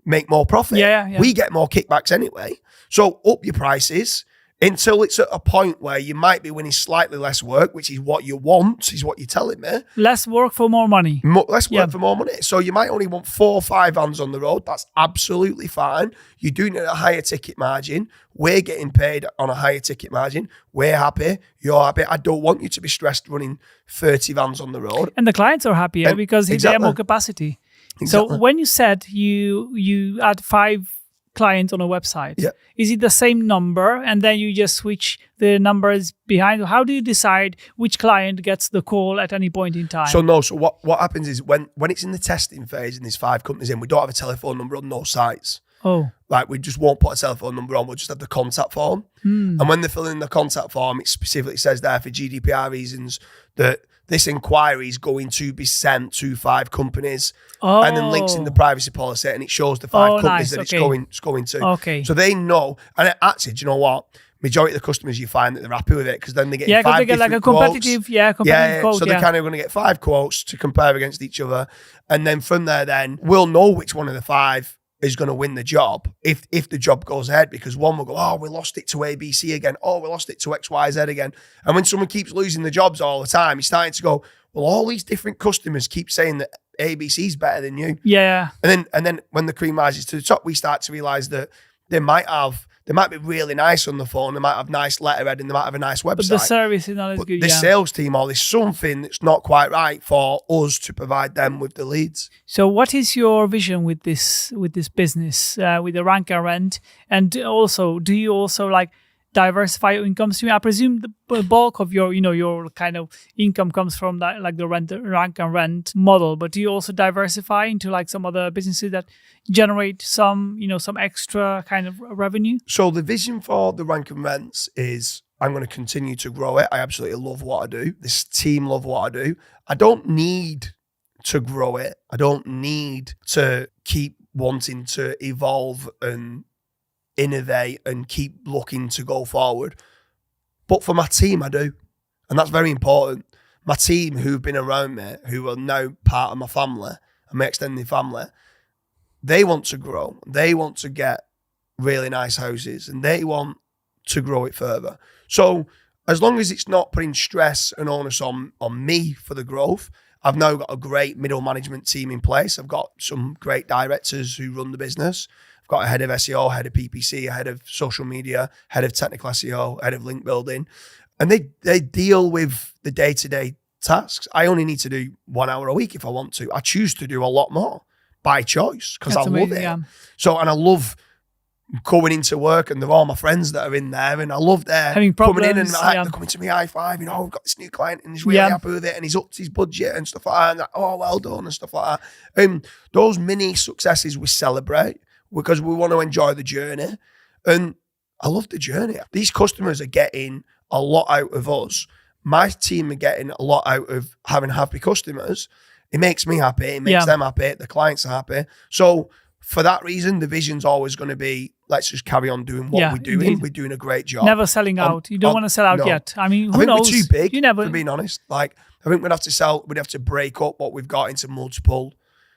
make more profit. Yeah. We get more kickbacks anyway. So up your prices until it's at a point where you might be winning slightly less work, which is what you want, is what you're telling me. Less work for more money. Less work for more money. So you might only want 4 or 5 vans on the road. That's absolutely fine. You're doing it at a higher ticket margin. We're getting paid on a higher ticket margin. We're happy. You're happy. I don't want you to be stressed running 30 vans on the road. And the clients are happier because they have more capacity. Exactly. So when you said you add 5 clients on a website, is it the same number and then you just switch the numbers behind? How do you decide which client gets the call at any point in time? So what happens is when it's in the testing phase and there's 5 companies in, we don't have a telephone number on those sites. Oh. Like we just won't put a telephone number on, we'll just have the contact form. And when they're filling in the contact form, it specifically says there for GDPR reasons that this inquiry is going to be sent to 5 companies, and then links in the privacy policy, and it shows the 5 companies that it's going to. Okay. So they know, and actually, do you know what? Majority of the customers, you find that they're happy with it because then they get 5 they get like a competitive, quote. So they're kind of going to get 5 quotes to compare against each other, and then from there, then we'll know which one of the 5 is going to win the job if the job goes ahead, because one will go, oh, we lost it to ABC again. Oh, we lost it to XYZ again. And when someone keeps losing the jobs all the time, you're starting to go, well, all these different customers keep saying that ABC's better than you. Yeah. And then when the cream rises to the top, we start to realize that they might be really nice on the phone, they might have nice letterhead, and they might have a nice website. But the service is not as good. The sales team, or there's something that's not quite right for us to provide them with the leads. So what is your vision with this business, with the rank and rent? And also, do you also like diversify your income stream? I presume the bulk of your kind of income comes from that, like the rank and rent model. But do you also diversify into like some other businesses that generate some extra kind of revenue? So the vision for the rank and rents is I'm going to continue to grow it. I absolutely love what I do. This team love what I do. I don't need to grow it. I don't need to keep wanting to evolve and innovate and keep looking to go forward. But for my team, I do. And that's very important. My team who've been around me, who are now part of my family and my extended family, they want to grow. They want to get really nice houses and they want to grow it further. So as long as it's not putting stress and onus on me for the growth, I've now got a great middle management team in place. I've got some great directors who run the business. Got a head of SEO, head of PPC, a head of social media, head of technical SEO, head of link building. And they deal with the day-to-day tasks. I only need to do 1 hour a week if I want to. I choose to do a lot more by choice because I love it. Yeah. So, and I love going into work and they're all my friends that are in there and I love their having problems, coming in and they're coming to me high five, we've got this new client and he's really happy with it and he's upped his budget and stuff like that. And like, oh, well done and stuff like that. Those mini successes we celebrate because we want to enjoy the journey. And I love the journey. These customers are getting a lot out of us. My team are getting a lot out of having happy customers. It makes me happy. It makes them happy. The clients are happy. So for that reason, the vision's always going to be, let's just carry on doing what we're doing. Indeed. We're doing a great job. Never selling out. You don't want to sell out yet. I mean, who knows? We're too big, to being honest. Like, I think we'd have to break up what we've got into multiple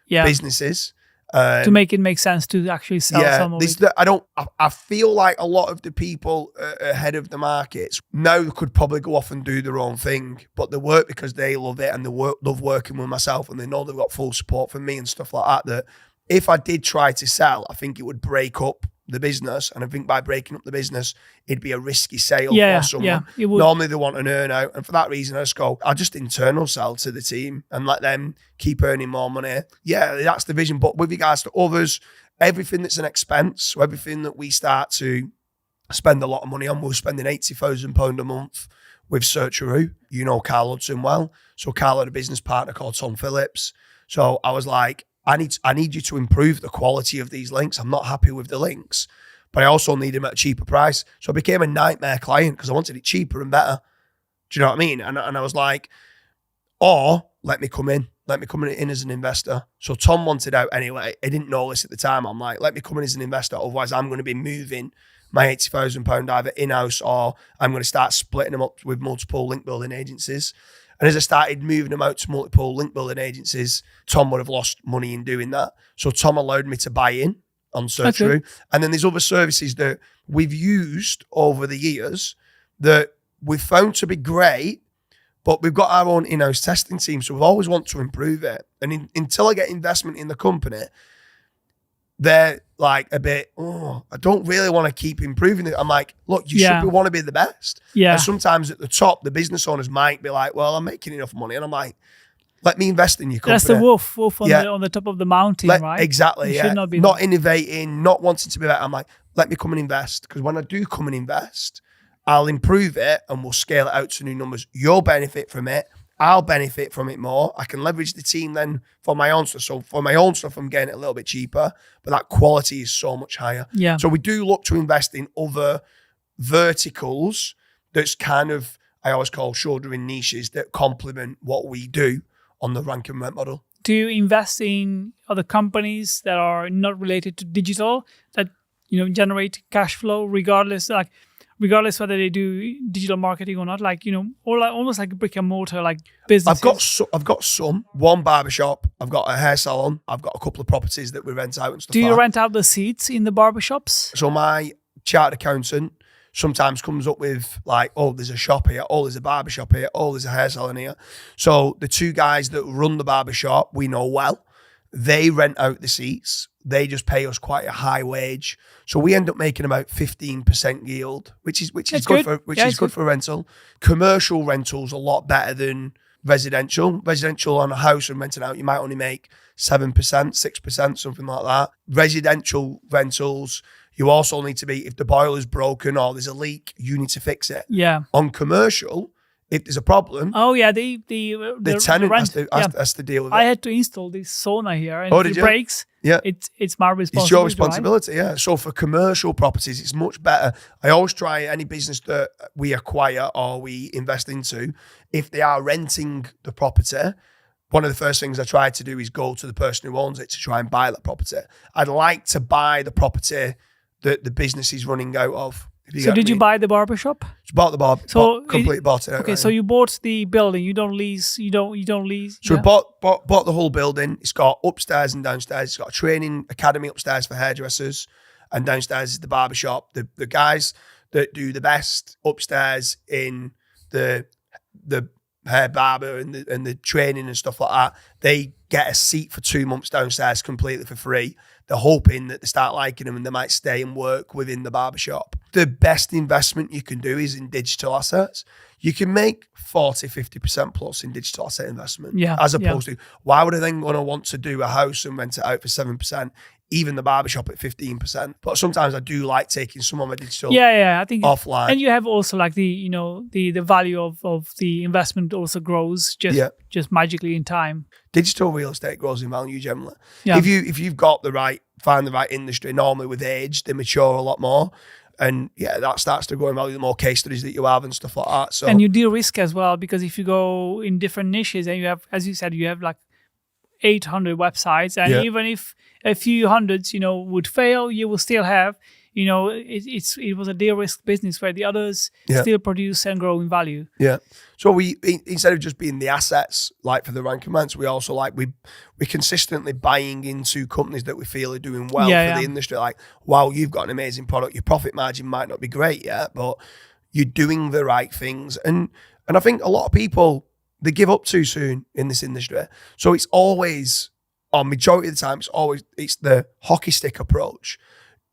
businesses. To make it make sense to actually sell some of it. I feel like a lot of the people ahead of the markets now could probably go off and do their own thing, but they work because they love it and they love working with myself and they know they've got full support from me and stuff like that. That if I did try to sell, I think it would break up the business. And I think by breaking up the business, it'd be a risky sale for someone. Yeah, normally they want an earn out. And for that reason, I'll just internal sell to the team and let them keep earning more money. Yeah, that's the vision. But with regards to others, everything that's an expense, so everything that we start to spend a lot of money on, we're spending £80,000 a month with Searcheroo. You know Carl Hudson well. So Carl had a business partner called Tom Phillips. So I was like, I need you to improve the quality of these links. I'm not happy with the links, but I also need them at a cheaper price. So I became a nightmare client because I wanted it cheaper and better. Do you know what I mean? And I was like, or let me come in as an investor. So Tom wanted out anyway. I didn't know this at the time. I'm like, let me come in as an investor. Otherwise I'm going to be moving my £80,000 either in-house or I'm going to start splitting them up with multiple link building agencies. And as I started moving them out to multiple link building agencies, Tom would have lost money in doing that. So Tom allowed me to buy in on Searcheroo. And then there's other services that we've used over the years that we've found to be great, but we've got our own in-house testing team. So we always want to improve it. And until I get investment in the company, they're like a bit, I don't really want to keep improving it. I'm like, look, you should want to be the best. Yeah. And sometimes at the top, the business owners might be like, well, I'm making enough money. And I'm like, let me invest in your company. That's the wolf on the top of the mountain, right? Exactly, you should not be innovating, not wanting to be better. I'm like, let me come and invest. Because when I do come and invest, I'll improve it and we'll scale it out to new numbers. You'll benefit from it. I'll benefit from it more. I can leverage the team then for my own stuff. So for my own stuff, I'm getting it a little bit cheaper, but that quality is so much higher. Yeah. So we do look to invest in other verticals that's kind of, I always call shouldering niches that complement what we do on the rank and rent model. Do you invest in other companies that are not related to digital that, generate cash flow regardless whether they do digital marketing or not, or almost like a brick and mortar, like businesses? I've got some. One barbershop. I've got a hair salon. I've got a couple of properties that we rent out and stuff. Do you rent out the seats in the barbershops? So my chartered accountant sometimes comes up with like, oh, there's a shop here. Oh, there's a barbershop here. Oh, there's a hair salon here. So the two guys that run the barbershop, we know well. They rent out the seats. They just pay us quite a high wage. So we end up making about 15% yield, which is good for rental. Commercial rental's a lot better than residential. Residential on a house and renting out, you might only make 7%, 6%, something like that. Residential rentals, you also need to be, if the boiler's broken or there's a leak, you need to fix it. Yeah. On commercial, if there's a problem, the tenant has to deal with it. I had to install this sauna here, and if it breaks, it's my responsibility. It's your responsibility, right? yeah. So for commercial properties, it's much better. I always try any business that we acquire or we invest into, if they are renting the property, one of the first things I try to do is go to the person who owns it to try and buy that property. I'd like to buy the property that the business is running out of. So did you buy the barbershop? Bought the bar. Completely bought it. Okay, so you bought the building. You don't lease. You don't lease. So we bought the whole building. It's got upstairs and downstairs. It's got a training academy upstairs for hairdressers, and downstairs is the barbershop. The guys that do the best upstairs in the hair barber and the training and stuff like that, they get a seat for 2 months downstairs completely for free. They're hoping that they start liking them and they might stay and work within the barbershop. The best investment you can do is in digital assets. You can make 40, 50% plus in digital asset investment. Yeah, as opposed to, why would I then going to want to do a house and rent it out for 7%, even the barbershop at 15%? But sometimes I do like taking some of my digital I think offline. And you have also like the value of the investment also grows just magically in time. Digital real estate grows in value generally. Yeah. If you've got find the right industry, normally with age, they mature a lot more. And that starts to grow in value, the more case studies that you have and stuff like that. So, and you de-risk as well, because if you go in different niches and you have, as you said, you have like 800 websites, and even if a few hundreds, would fail, you will still have, it was a de-risk business where the others still produce and grow in value. Yeah. So we, instead of just being the assets, like for the rank and rents, we also we're consistently buying into companies that we feel are doing well for the industry. Like, wow, you've got an amazing product. Your profit margin might not be great yet, but you're doing the right things. And I think a lot of people, they give up too soon in this industry. So it's always, or majority of the time, it's the hockey stick approach.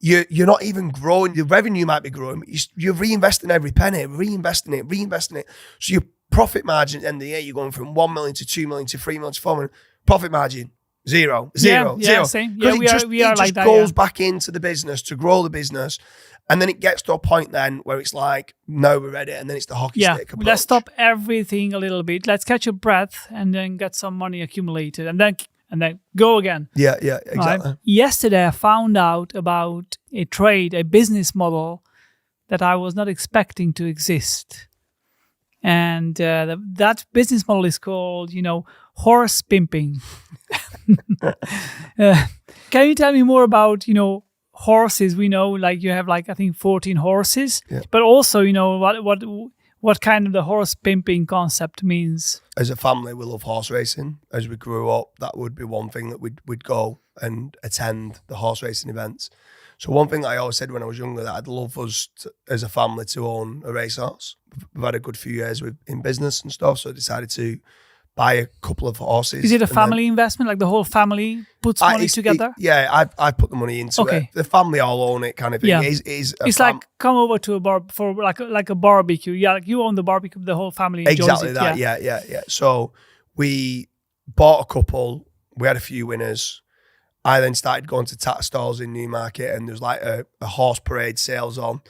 You're not even growing. Your revenue might be growing, but you're reinvesting every penny, reinvesting it. So your profit margin at the end of the year, you're going from 1 million to 2 million to 3 million to 4 million. Profit margin, zero. Same. Yeah, we are like that. It just goes back into the business to grow the business. And then it gets to a point then where it's like, no, we're ready. And then it's the hockey stick approach. Let's stop everything a little bit. Let's catch a breath and then get some money accumulated. And then go again. Yeah, exactly. Right? Yesterday, I found out about a business model that I was not expecting to exist. And that business model is called, horse pimping. Can you tell me more about, horses? We know, like, you have, like, I think 14 horses. Yeah. But also, what kind of the horse pimping concept means? as a family, we love horse racing. As we grew up, that would be one thing that we'd go and attend the horse racing events. So one thing that I always said when I was younger, that I'd love us as a family to own a racehorse. We've had a good few years in business and stuff, so I decided to buy a couple of horses. Is it a family investment? Like the whole family puts money together? I put the money into it. The family all own it, kind of thing. Yeah. It's like come over to a bar for like a barbecue. Yeah, like you own the barbecue, the whole family enjoys exactly it. That. Yeah. So we bought a couple. We had a few winners. I then started going to tatter stalls in Newmarket, and there's like a horse parade sales on,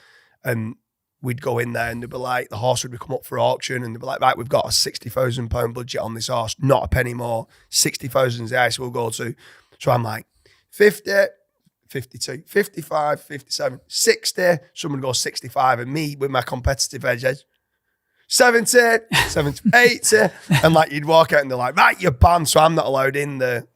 and we'd go in there and they'd be like, the horse would come up for auction, and they'd be like, right, we've got a £60,000 budget on this horse, not a penny more. 60,000 is the highest we'll go to. So I'm like, 50, 52, 55, 57, 60. Someone goes 65, and me with my competitive edges, 70, 80. And like you'd walk out and they're like, right, you're banned. So I'm not allowed in the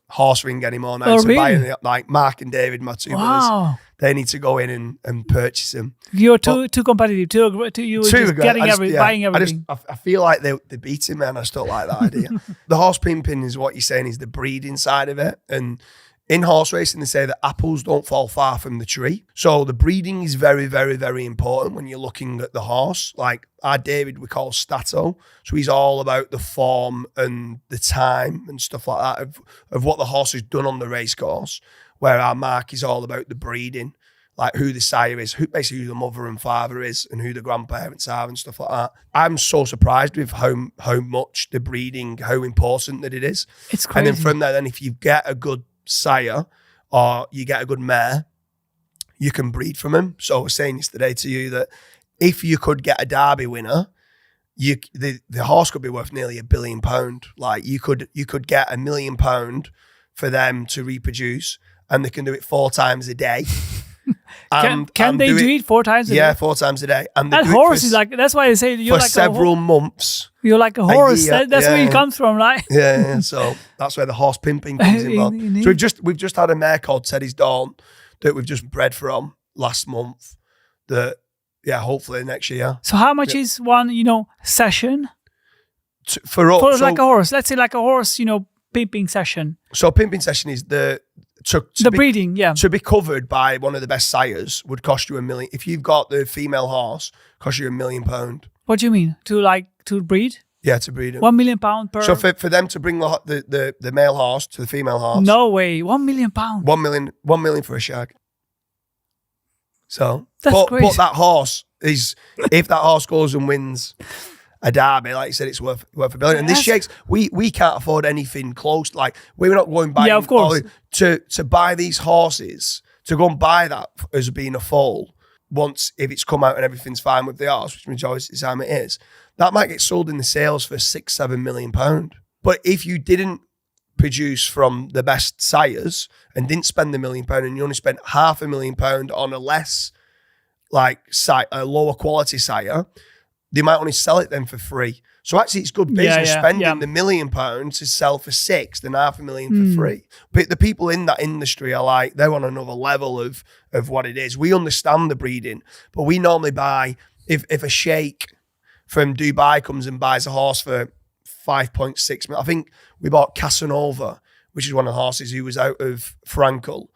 horse ring anymore now. So really? buying like Mark and David, my two brothers, they need to go in and purchase them. You're too competitive. You were just buying everything. I feel like they're beating me, and I just don't like that idea. The horse pimping is what you're saying is the breeding side of it. And in horse racing, they say that apples don't fall far from the tree. So the breeding is very, very, very important when you're looking at the horse. Like our David, we call Stato. So he's all about the form and the time and stuff like that of what the horse has done on the race course. Where our Mark is all about the breeding, like who the sire is, basically who the mother and father is, and who the grandparents are and stuff like that. I'm so surprised with how much the breeding, how important that it is. It's crazy. And then from there, if you get a good sire or you get a good mare, you can breed from him. So I was saying yesterday to you that if you could get a Derby winner, the horse could be worth nearly £1 billion. Like you could get £1 million for them to reproduce, and they can do it 4 times a day. Can they do it 4 times a day? Yeah, 4 times a day. And that horse is like, that's why I say you're for like several months. You're like a horse. That's where it comes from, right? Yeah. So that's where the horse pimping comes involved. So we've just had a mare called Teddy's Dawn that we've just bred from last month. That hopefully next year. So how much is one, session? For us, like a horse. Let's say like a horse, pimping session. So pimping session is the breeding, to be covered by one of the best sires would cost you £1 million. If you've got the female horse, cost you £1 million. What do you mean? To breed? Yeah, to breed them. £1 million per. So for them to bring the male horse to the female horse. No way, £1 million. £1 million for a shag. So that's crazy. But that horse is, if that horse goes and wins a Derby, like you said, it's worth £1 billion. And this shakes. We can't afford anything close. Like we're not going buying. Yeah, of course. To buy these horses, to go and buy that as being a foal. Once if it's come out and everything's fine with the horse, which majority of the time it is, that might get sold in the sales for £6-7 million. But if you didn't produce from the best sires and didn't spend £1 million, and you only spent £500,000 on a less a lower quality sire, they might only sell it then for free. So actually it's good business spending the £1 million to sell for 6 than $500,000 for free. But the people in that industry are like, they're on another level of what it is. We understand the breeding, but we normally buy, if a sheikh from Dubai comes and buys a horse for 5.6 million, I think we bought Casanova, which is one of the horses who was out of Frankel.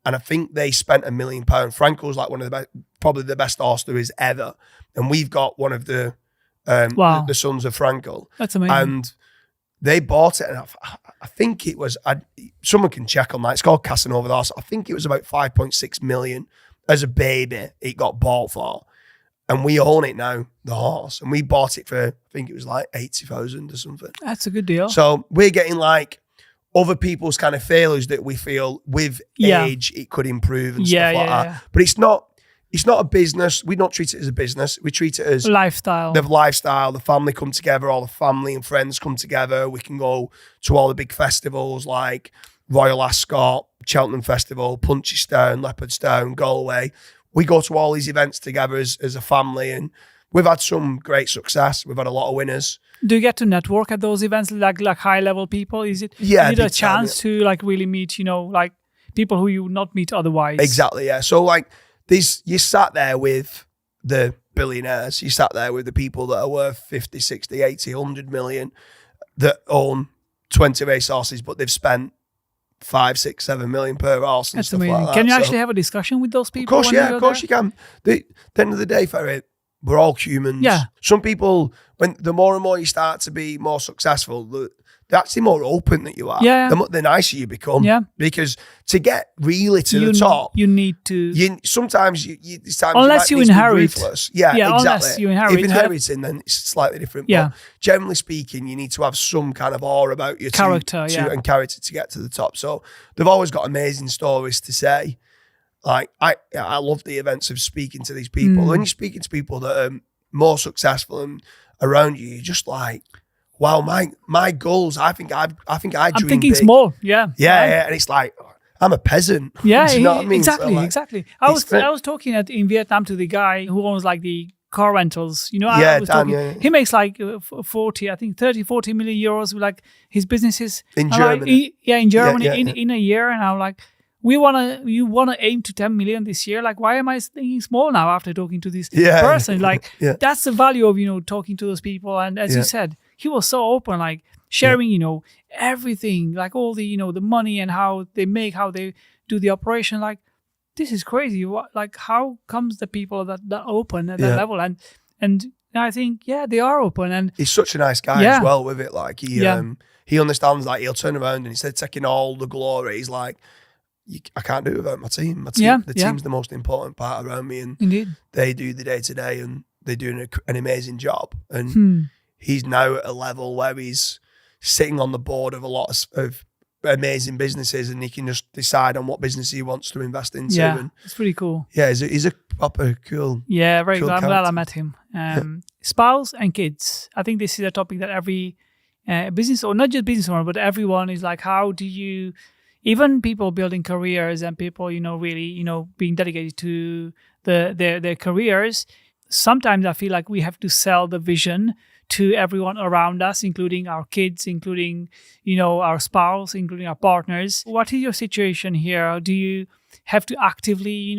And I think they spent £1 million. Frankel's like one of the best, probably the best horse there is ever. And we've got one of the sons of Frankel. That's amazing. And they bought it, and I think it was, someone can check on that. It's called Casanova the horse. I think it was about 5.6 million as a baby it got bought for. And we own it now, the horse. And we bought it for, I think it was like 80,000 or something. That's a good deal. So we're getting like other people's kind of failures that we feel with age it could improve and stuff like that. But it's not a business. We don't treat it as a business. We treat it as lifestyle. The lifestyle, the family come together, all the family and friends come together. We can go to all the big festivals like Royal Ascot, Cheltenham Festival, Punchystown, Leopardstown, Galway. We go to all these events together as a family, and we've had some great success. We've had a lot of winners. Do you get to network at those events, like high level people? Is it a chance to like really meet, like people who you would not meet otherwise? Exactly, yeah. So like you sat there with the billionaires, you sat there with the people that are worth 50, 60, 80, 100 million, that own 20 racehorses, but they've spent 5, 6, 7 million per horse and That's stuff amazing. like that. Can you So, actually have a discussion with those people? of course you can. At the end of the day, Ferry, we're all humans. Yeah. Some people, when the more and more you start to be more successful, they're actually more open that you are. Yeah. The nicer you become. Yeah. Because to get really to the top, you need to. Sometimes Unless you inherit. Ruthless. Yeah, exactly. Unless you inherit. If inheriting, then it's slightly different. Yeah. But generally speaking, you need to have some kind of awe about you Character, and character to get to the top. So they've always got amazing stories to say. Like I love the events of speaking to these people. When you're speaking to people that are more successful and around you, you're just like, wow, my goals. I think I dream I'm thinking big. small. Yeah. Yeah, and it's like, I'm a peasant. Yeah, Do you know what I mean? Exactly, So, like, exactly. I was talking in Vietnam to the guy who owns like the car rentals. You know, I was Dan, talking. yeah. He makes like 40 million euros with like his businesses In I'm Germany. Like, in Germany Yeah. in a year, and I'm like, you wanna aim to 10 million this year. Like, why am I thinking small now after talking to this person? Like, that's the value of talking to those people. And as you said, he was so open, like sharing everything, like all the the money and how they do the operation. Like, this is crazy. Like, how comes the people that open at that level? And I think they are open, and he's such a nice guy as well with it. Like he understands. Like, he'll turn around and instead of taking all the glory, he's like, I can't do it without my team. The team's the most important part around me, and indeed they do the day to day, and they're doing an amazing job. And he's now at a level where he's sitting on the board of a lot of amazing businesses, and he can just decide on what business he wants to invest into. Yeah, and it's pretty cool. Yeah, he's a proper cool. Yeah, very cool cool. I'm glad character. I met him. Spouse and kids. I think this is a topic that every business, or not just business owner, but everyone is like, how do you, even people building careers and people, really, being dedicated to their careers. Sometimes I feel like we have to sell the vision to everyone around us, including our kids, including, our spouse, including our partners. What is your situation here? Do you have to actively,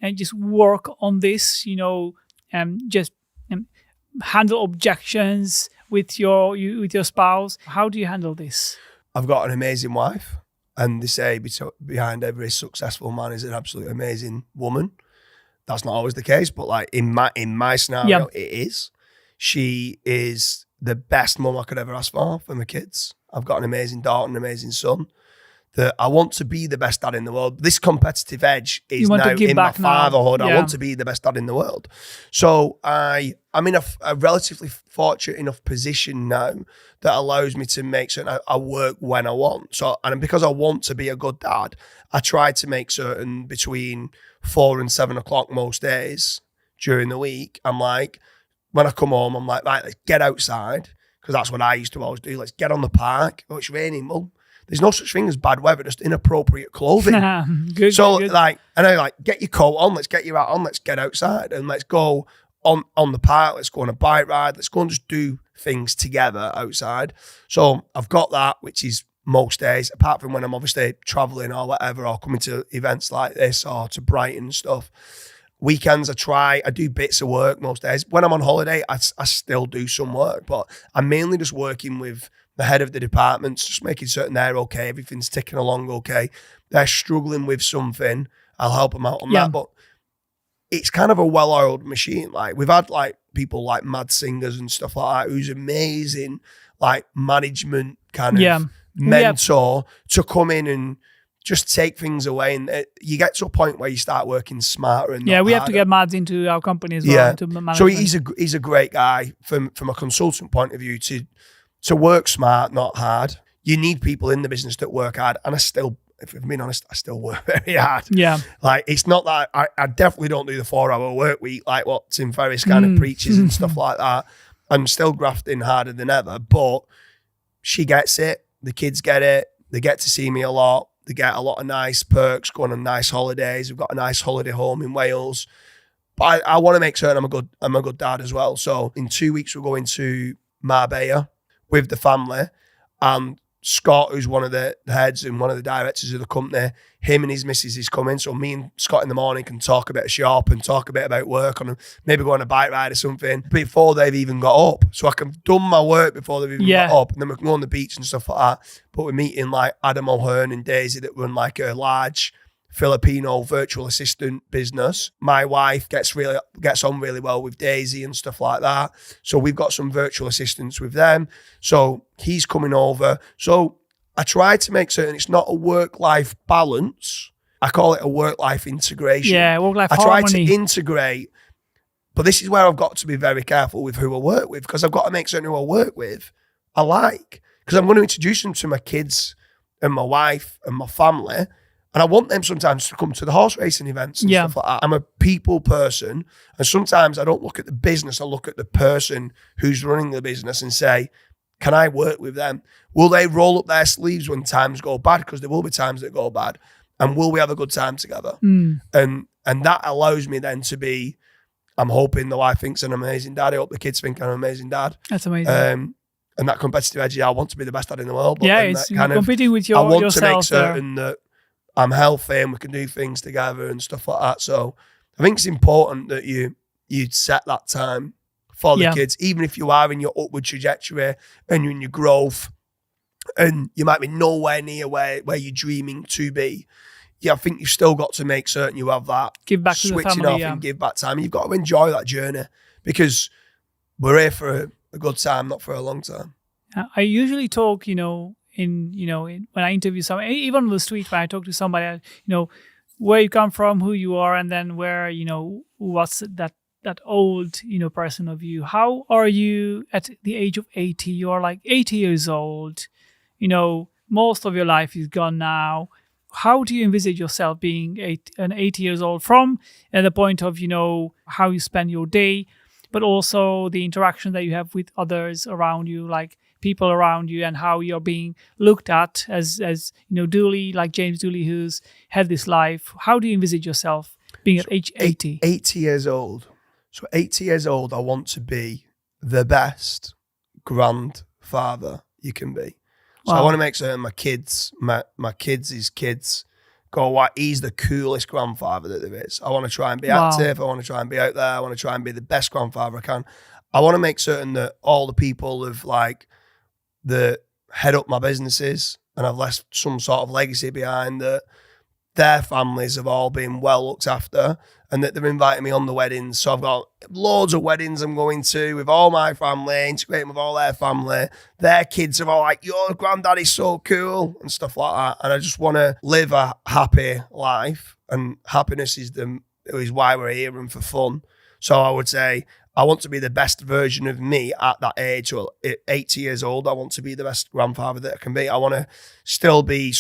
and just work on this, just handle objections with your spouse? How do you handle this? I've got an amazing wife, and they say behind every successful man is an absolutely amazing woman. That's not always the case, but like in my scenario, it is. She is the best mum I could ever ask for my kids. I've got an amazing daughter and an amazing son. That I want to be the best dad in the world. This competitive edge is now in my fatherhood. I want to be the best dad in the world. So I'm in a relatively fortunate enough position now that allows me to make certain I work when I want. So, and because I want to be a good dad, I try to make certain between 4 and 7 o'clock most days during the week, I'm like, when I come home, I'm like, right, let's get outside, because that's what I used to always do. Let's get on the park. Oh, it's raining, Mum. There's no such thing as bad weather, just inappropriate clothing. Good. Like, and I like, get your coat on, let's get your hat on, let's get outside and let's go on the park, let's go on a bike ride, let's go and just do things together outside. So I've got that, which is most days, apart from when I'm obviously traveling or whatever, or coming to events like this or to Brighton and stuff. Weekends, I do bits of work most days. When I'm on holiday, I still do some work, but I'm mainly just working with the head of the departments, just making certain they're okay, everything's ticking along okay. They're struggling with something, I'll help them out on that. But it's kind of a well-oiled machine. Like, we've had like people like Mad Singers and stuff like that, who's amazing, like management kind of mentor to come in and just take things away, and you get to a point where you start working smarter. And we have to get Mads into our company as well. Yeah, into management. so he's a great guy from a consultant point of view to work smart, not hard. You need people in the business that work hard, and if I'm being honest, I still work very hard. Yeah, like, it's not that I definitely don't do the 4-hour work week like what Tim Ferriss kind of preaches and stuff like that. I'm still grafting harder than ever, but she gets it. The kids get it. They get to see me a lot. They get a lot of nice perks, going on nice holidays. We've got a nice holiday home in Wales. But I want to make certain I'm a good dad as well. So in 2 weeks, we're going to Marbella with the family. And Scott, who's one of the heads and one of the directors of the company, him and his missus is coming. So me and Scott in the morning can talk a bit of shop and talk a bit about work and maybe go on a bike ride or something before they've even got up. So I can done my work before they've even got up, and then we can go on the beach and stuff like that. But we're meeting like Adam O'Hearn and Daisy that run like a large Filipino virtual assistant business. My wife gets on really well with Daisy and stuff like that. So we've got some virtual assistants with them. So he's coming over. So I try to make certain it's not a work-life balance. I call it a work-life integration. Yeah, work-life harmony. I try to integrate, but this is where I've got to be very careful with who I work with, because I've got to make certain who I work with I like, because I'm going to introduce them to my kids and my wife and my family. And I want them sometimes to come to the horse racing events and stuff like that. I'm a people person. And sometimes I don't look at the business. I look at the person who's running the business and say, can I work with them? Will they roll up their sleeves when times go bad? Because there will be times that go bad. And will we have a good time together? And that allows me then to be, I'm hoping the wife thinks I'm an amazing dad. I hope the kids think I'm an amazing dad. That's amazing. And that competitive edge, I want to be the best dad in the world. But it's competing with yourself. I want to make certain that I'm healthy and we can do things together and stuff like that. So I think it's important that you set that time for the kids, even if you are in your upward trajectory and you're in your growth and you might be nowhere near where you're dreaming to be. Yeah, I think you've still got to make certain you have that. Give back to the family, switching off and give back time. You've got to enjoy that journey, because we're here for a good time, not for a long time. I usually talk, when I interview someone, even on the street when I talk to somebody, where you come from, who you are, and then where, what's that old, person of you. How are you at the age of 80? You are like 80 years old. Most of your life is gone now. How do you envisage yourself being 80 years old from the point of, how you spend your day, but also the interaction that you have with others around you, like people around you, and how you're being looked at as Dooley, like James Dooley, who's had this life. How do you envisage yourself being at age 80? 80 years old. So 80 years old, I want to be the best grandfather you can be. So I want to make certain my kids' kids go, wow, he's the coolest grandfather that there is. I want to try and be active. I want to try and be out there. I want to try and be the best grandfather I can. I want to make certain that all the people that head up my businesses and I've left some sort of legacy behind, that their families have all been well looked after, and that they're inviting me on the weddings. So I've got loads of weddings I'm going to with all my family, integrating with all their family. Their kids are all like, your granddaddy's so cool and stuff like that. And I just want to live a happy life, and happiness is why we're here, and for fun. So I would say I want to be the best version of me at that age. Well, at 80 years old, I want to be the best grandfather that I can be. I want to still be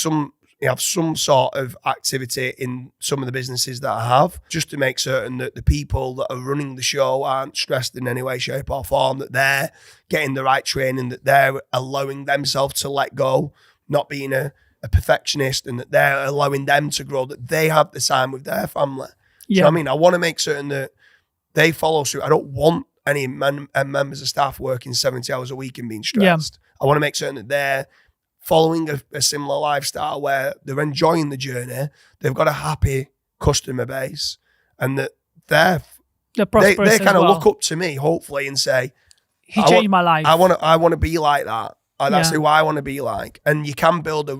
have some sort of activity in some of the businesses that I have, just to make certain that the people that are running the show aren't stressed in any way, shape or form, that they're getting the right training, that they're allowing themselves to let go, not being a perfectionist, and that they're allowing them to grow, that they have the time with their family. Yeah. So, I want to make certain that they follow suit. I don't want any members of staff working 70 hours a week and being stressed. I want to make certain that they're following a similar lifestyle where they're enjoying the journey, they've got a happy customer base, and that they kind of look up to me, hopefully, and say, he changed my life. I want to be like that. That's who I want to be like. And you can build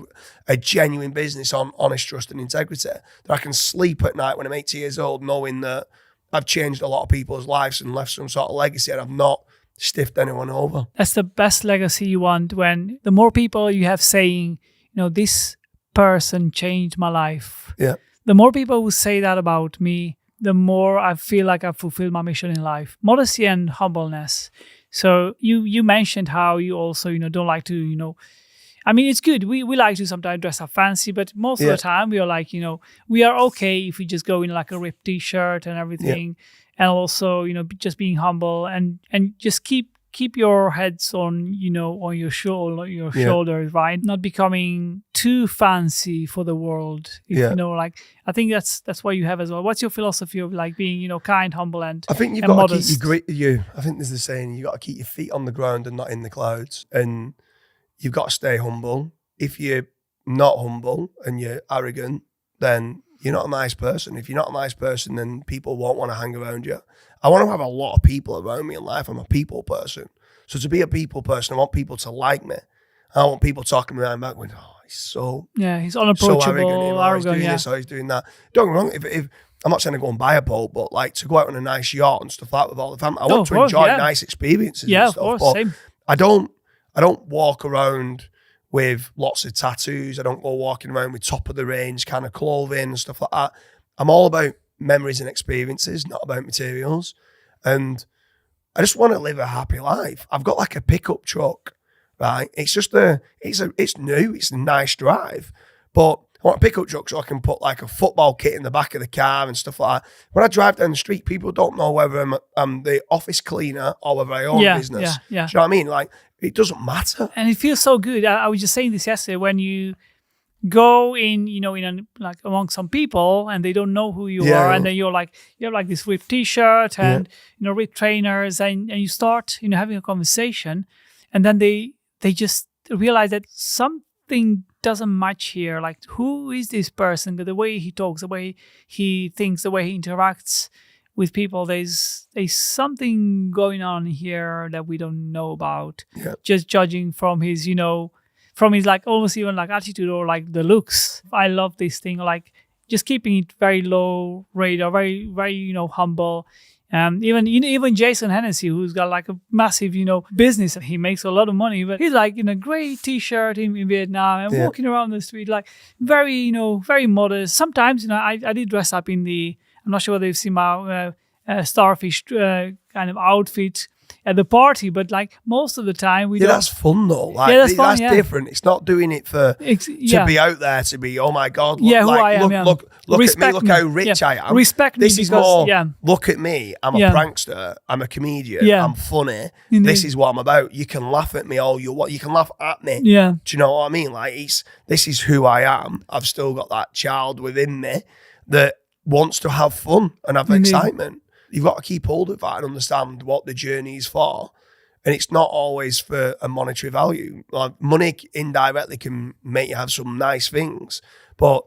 a genuine business on honest trust and integrity, that I can sleep at night when I'm 80 years old knowing that I've changed a lot of people's lives and left some sort of legacy, and I've not stiffed anyone over. That's the best legacy you want, when the more people you have saying, this person changed my life. Yeah. The more people who say that about me, the more I feel like I've fulfilled my mission in life. Modesty and humbleness. So you mentioned how you also, don't like to, it's good. We like to sometimes dress up fancy, but most of the time we are like, we are okay if we just go in like a ripped t-shirt and everything. Yeah. And also, just being humble and just keep your heads on, on your shoulders, right? Not becoming too fancy for the world. I think that's what you have as well. What's your philosophy of being, kind, humble, and I think you've got modest? To keep I think there's a saying, you got to keep your feet on the ground and not in the clouds. And you've got to stay humble. If you're not humble and you're arrogant, then you're not a nice person. If you're not a nice person, then people won't want to hang around you. I want to have a lot of people around me in life. I'm a people person. So to be a people person, I want people to like me. I want people talking behind my back going, oh, he's unapproachable, so arrogant. arrogant, he's doing this or he's doing that. Don't get me wrong. If I'm not saying to go and buy a boat, but like to go out on a nice yacht and stuff like that with all the family. I want to enjoy nice experiences. Yeah, and stuff, of course, but same. I don't walk around with lots of tattoos. I don't go walking around with top of the range kind of clothing and stuff like that. I'm all about memories and experiences, not about materials. And I just want to live a happy life. I've got like a pickup truck, right? It's just it's new, it's a nice drive, but I want a pickup truck so I can put like a football kit in the back of the car and stuff like that. When I drive down the street, people don't know whether I'm the office cleaner or whether I own business. Do you know what I mean? Like, it doesn't matter. And it feels so good. I was just saying this yesterday, when you go in, like among some people and they don't know who you are, and then you have like this ripped t-shirt and ripped trainers, and you start having a conversation, and then they just realize that something doesn't match here. Like, who is this person? The way he talks, the way he thinks, the way he interacts with people, there's something going on here that we don't know about. Just judging from his like almost even like attitude or like the looks. I love this thing, like just keeping it very low radar, very, very, humble. Even Jason Hennessy, who's got like a massive, business, and he makes a lot of money, but he's like in a grey t-shirt in Vietnam and walking around the street, like very, very modest. Sometimes, I did dress up in I'm not sure whether you've seen my starfish kind of outfit at the party, but like most of the time we don't. That's fun though. Like, that's fun, different. It's not doing it to be out there to be, oh my God, look, who I am. Look at me, look how rich I am. Respect me this is because, more, look at me, I'm a prankster, I'm a comedian, I'm funny. Indeed. This is what I'm about. You can laugh at me all you want. You can laugh at me. Yeah. Do you know what I mean? Like, this is who I am. I've still got that child within me that wants to have fun and have excitement. You've got to keep hold of that and understand what the journey is for. And it's not always for a monetary value. Like, money indirectly can make you have some nice things, but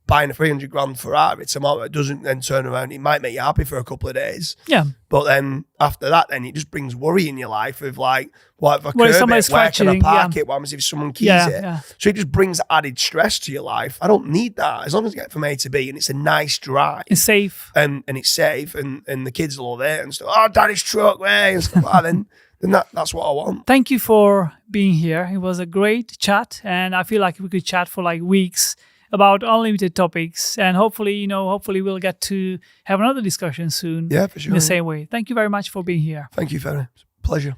buying a 300 grand Ferrari tomorrow, it doesn't then turn around. It might make you happy for a couple of days. Yeah. But then after that, then it just brings worry in your life of like, what if I curb it? Where can I park it? What happens if someone keys it? Yeah. So it just brings added stress to your life. I don't need that. As long as you get from A to B and it's a nice drive. It's safe. And it's safe and the kids love it and stuff. Oh, daddy's truck, way, and stuff like that. Then that's what I want. Thank you for being here. It was a great chat. And I feel like we could chat for like weeks about unlimited topics, and hopefully we'll get to have another discussion soon. Yeah, for sure. In the same way. Thank you very much for being here. Thank you, Fery. Pleasure.